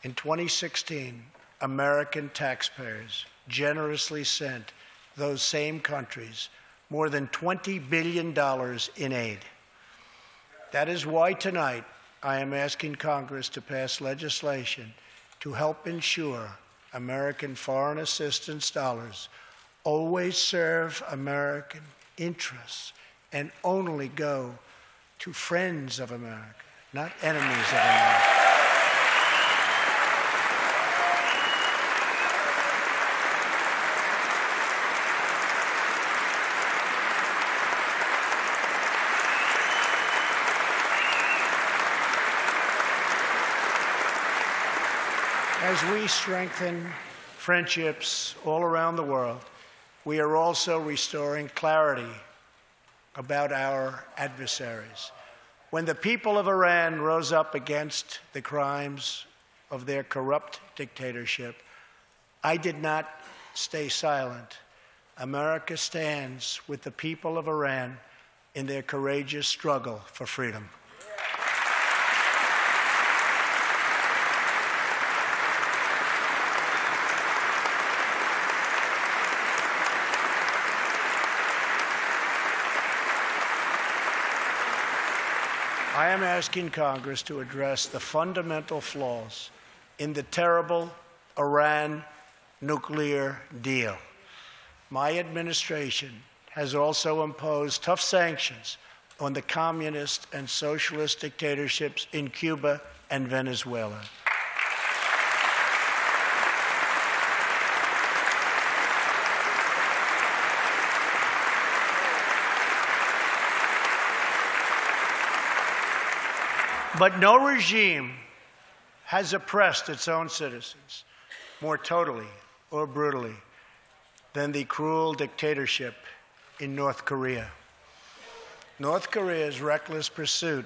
In 2016, American taxpayers generously sent those same countries more than $20 billion in aid. That is why tonight I am asking Congress to pass legislation to help ensure American foreign assistance dollars always serve American interests and only go to friends of America, not enemies of America. As we strengthen friendships all around the world, we are also restoring clarity about our adversaries. When the people of Iran rose up against the crimes of their corrupt dictatorship, I did not stay silent. America stands with the people of Iran in their courageous struggle for freedom. I am asking Congress to address the fundamental flaws in the terrible Iran nuclear deal. My administration has also imposed tough sanctions on the communist and socialist dictatorships in Cuba and Venezuela. But no regime has oppressed its own citizens more totally or brutally than the cruel dictatorship in North Korea. North Korea's reckless pursuit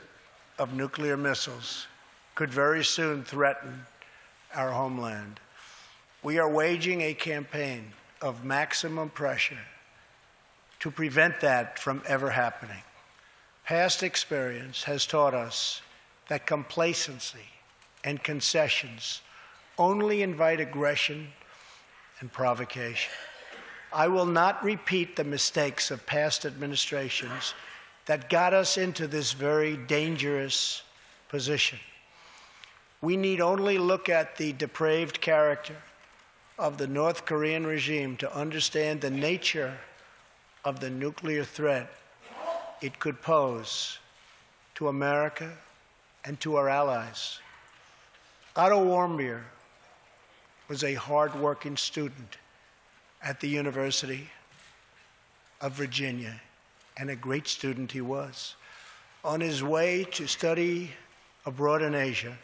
of nuclear missiles could very soon threaten our homeland. We are waging a campaign of maximum pressure to prevent that from ever happening. Past experience has taught us that complacency and concessions only invite aggression and provocation. I will not repeat the mistakes of past administrations that got us into this very dangerous position. We need only look at the depraved character of the North Korean regime to understand the nature of the nuclear threat it could pose to America and to our allies. Otto Warmbier was a hard-working student at the University of Virginia, and a great student he was. On his way to study abroad in Asia,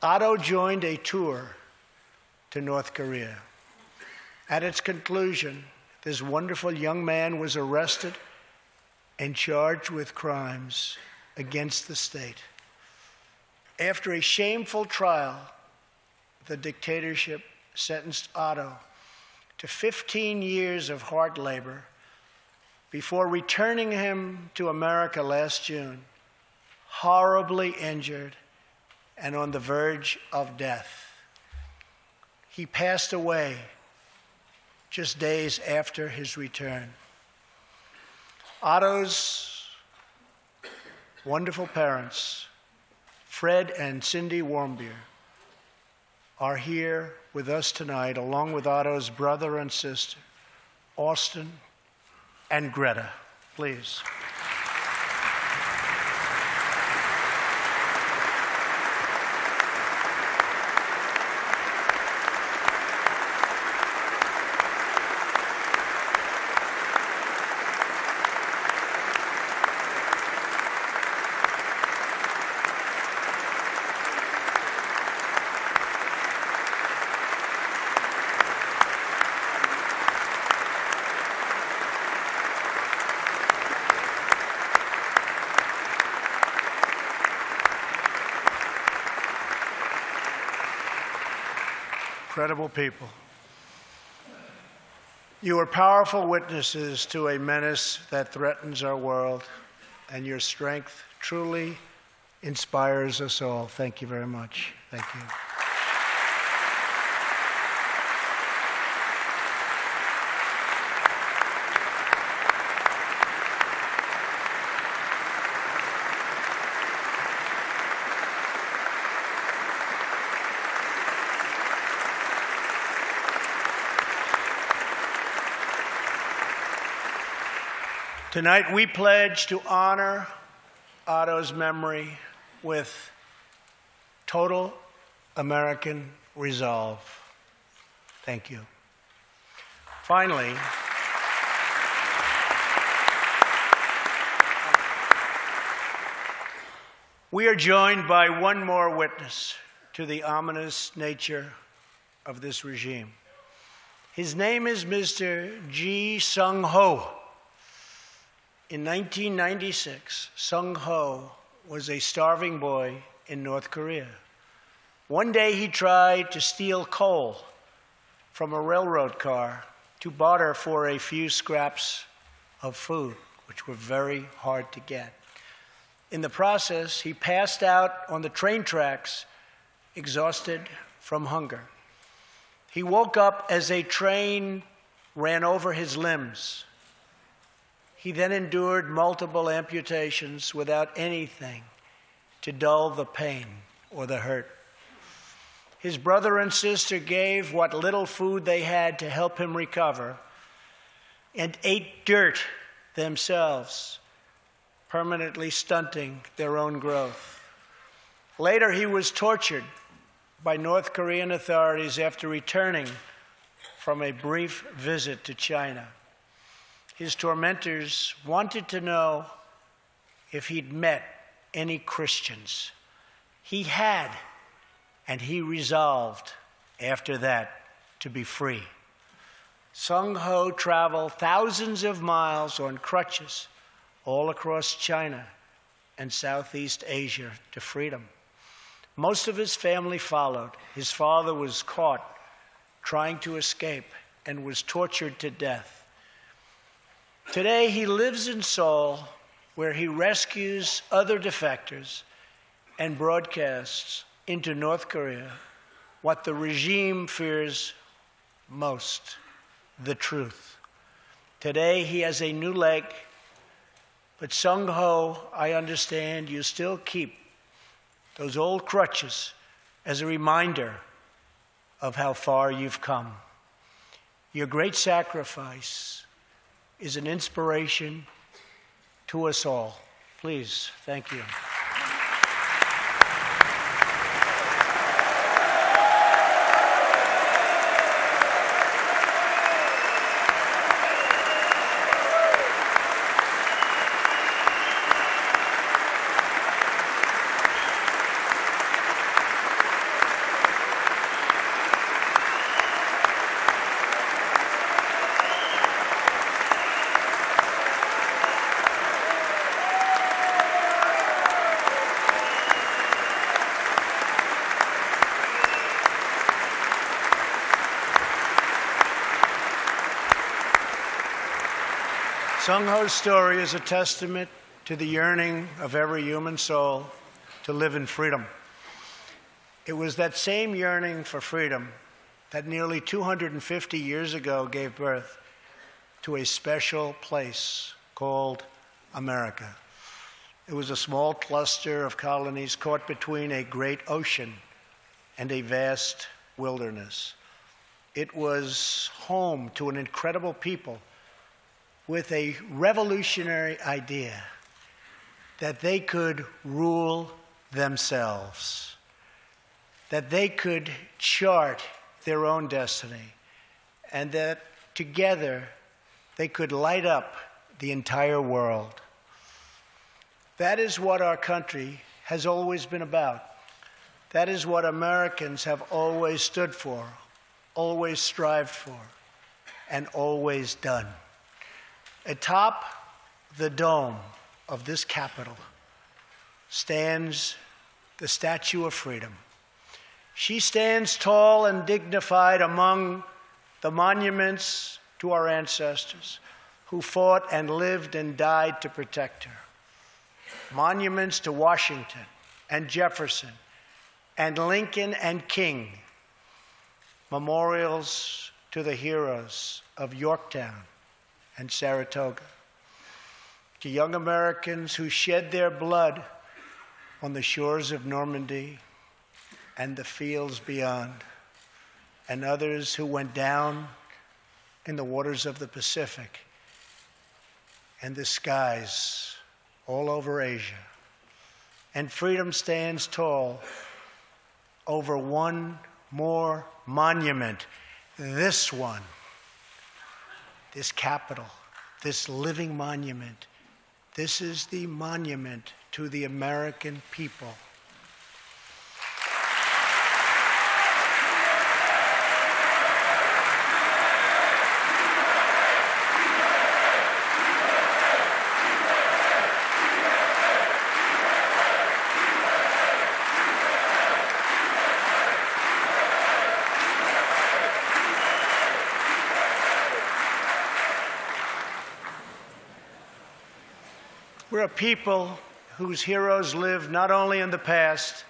Otto joined a tour to North Korea. At its conclusion, this wonderful young man was arrested and charged with crimes against the state. After a shameful trial, the dictatorship sentenced Otto to 15 years of hard labor before returning him to America last June, horribly injured and on the verge of death. He passed away just days after his return. Otto's wonderful parents, Fred and Cindy Warmbier, are here with us tonight, along with Otto's brother and sister, Austin and Greta. Please. Incredible people. You are powerful witnesses to a menace that threatens our world, and your strength truly inspires us all. Thank you very much. Thank you. Tonight, we pledge to honor Otto's memory with total American resolve. Thank you. Finally, we are joined by one more witness to the ominous nature of this regime. His name is Mr. Ji Sung Ho. In 1996, Sung Ho was a starving boy in North Korea. One day he tried to steal coal from a railroad car to barter for a few scraps of food, which were very hard to get. In the process, he passed out on the train tracks, exhausted from hunger. He woke up as a train ran over his limbs. He then endured multiple amputations without anything to dull the pain or the hurt. His brother and sister gave what little food they had to help him recover and ate dirt themselves, permanently stunting their own growth. Later, he was tortured by North Korean authorities after returning from a brief visit to China. His tormentors wanted to know if he'd met any Christians. He had, and he resolved after that to be free. Sung Ho traveled thousands of miles on crutches all across China and Southeast Asia to freedom. Most of his family followed. His father was caught trying to escape and was tortured to death. Today, he lives in Seoul, where he rescues other defectors and broadcasts into North Korea what the regime fears most, the truth. Today, he has a new leg, but Sung Ho, I understand you still keep those old crutches as a reminder of how far you've come. Your great sacrifice is an inspiration to us all. Please, thank you. Sung Ho's story is a testament to the yearning of every human soul to live in freedom. It was that same yearning for freedom that nearly 250 years ago gave birth to a special place called America. It was a small cluster of colonies caught between a great ocean and a vast wilderness. It was home to an incredible people with a revolutionary idea that they could rule themselves, that they could chart their own destiny, and that together they could light up the entire world. That is what our country has always been about. That is what Americans have always stood for, always strived for, and always done. Atop the dome of this Capitol stands the Statue of Freedom. She stands tall and dignified among the monuments to our ancestors who fought and lived and died to protect her. Monuments to Washington and Jefferson and Lincoln and King. Memorials to the heroes of Yorktown and Saratoga, to young Americans who shed their blood on the shores of Normandy and the fields beyond, and others who went down in the waters of the Pacific and the skies all over Asia. And freedom stands tall over one more monument, this one. This Capitol, this living monument, this is the monument to the American people. We're a people whose heroes live not only in the past,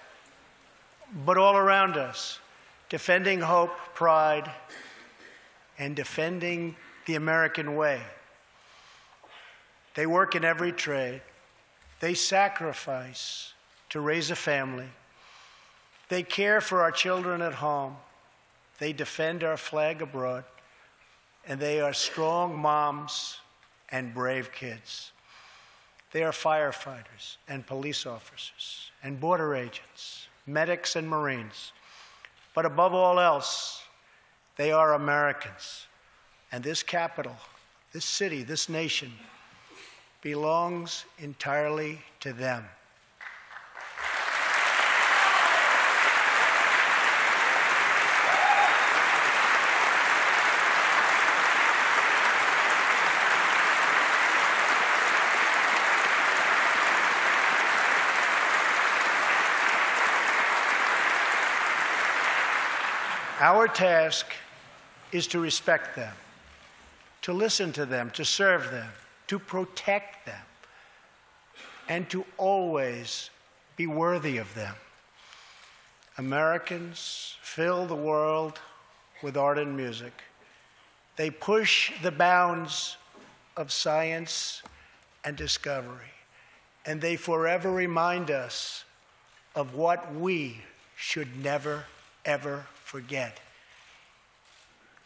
but all around us, defending hope, pride, and defending the American way. They work in every trade. They sacrifice to raise a family. They care for our children at home. They defend our flag abroad. And they are strong moms and brave kids. They are firefighters and police officers and border agents, medics and Marines. But above all else, they are Americans. And this capital, this city, this nation belongs entirely to them. Our task is to respect them, to listen to them, to serve them, to protect them, and to always be worthy of them. Americans fill the world with art and music. They push the bounds of science and discovery, and they forever remind us of what we should never, ever forget.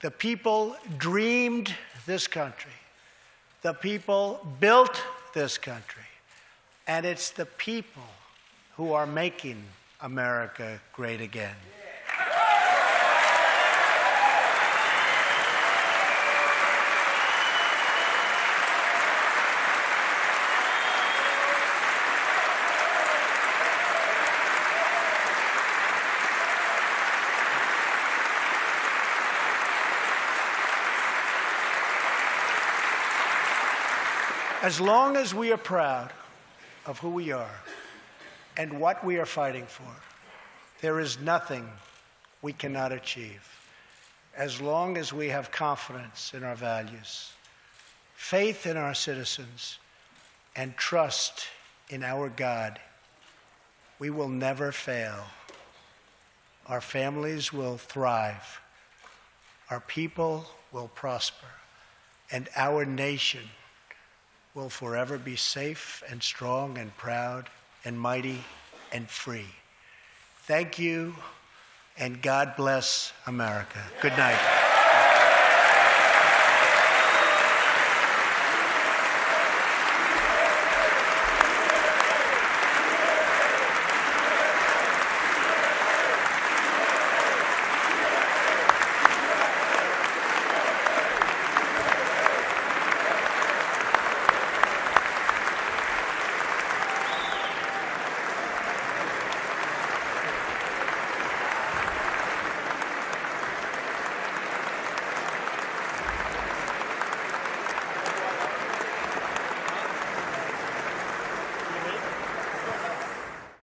The people dreamed this country. The people built this country. And it's the people who are making America great again. As long as we are proud of who we are and what we are fighting for, there is nothing we cannot achieve. As long as we have confidence in our values, faith in our citizens, and trust in our God, we will never fail. Our families will thrive. Our people will prosper. And our nation will forever be safe and strong and proud and mighty and free. Thank you, and God bless America. Good night.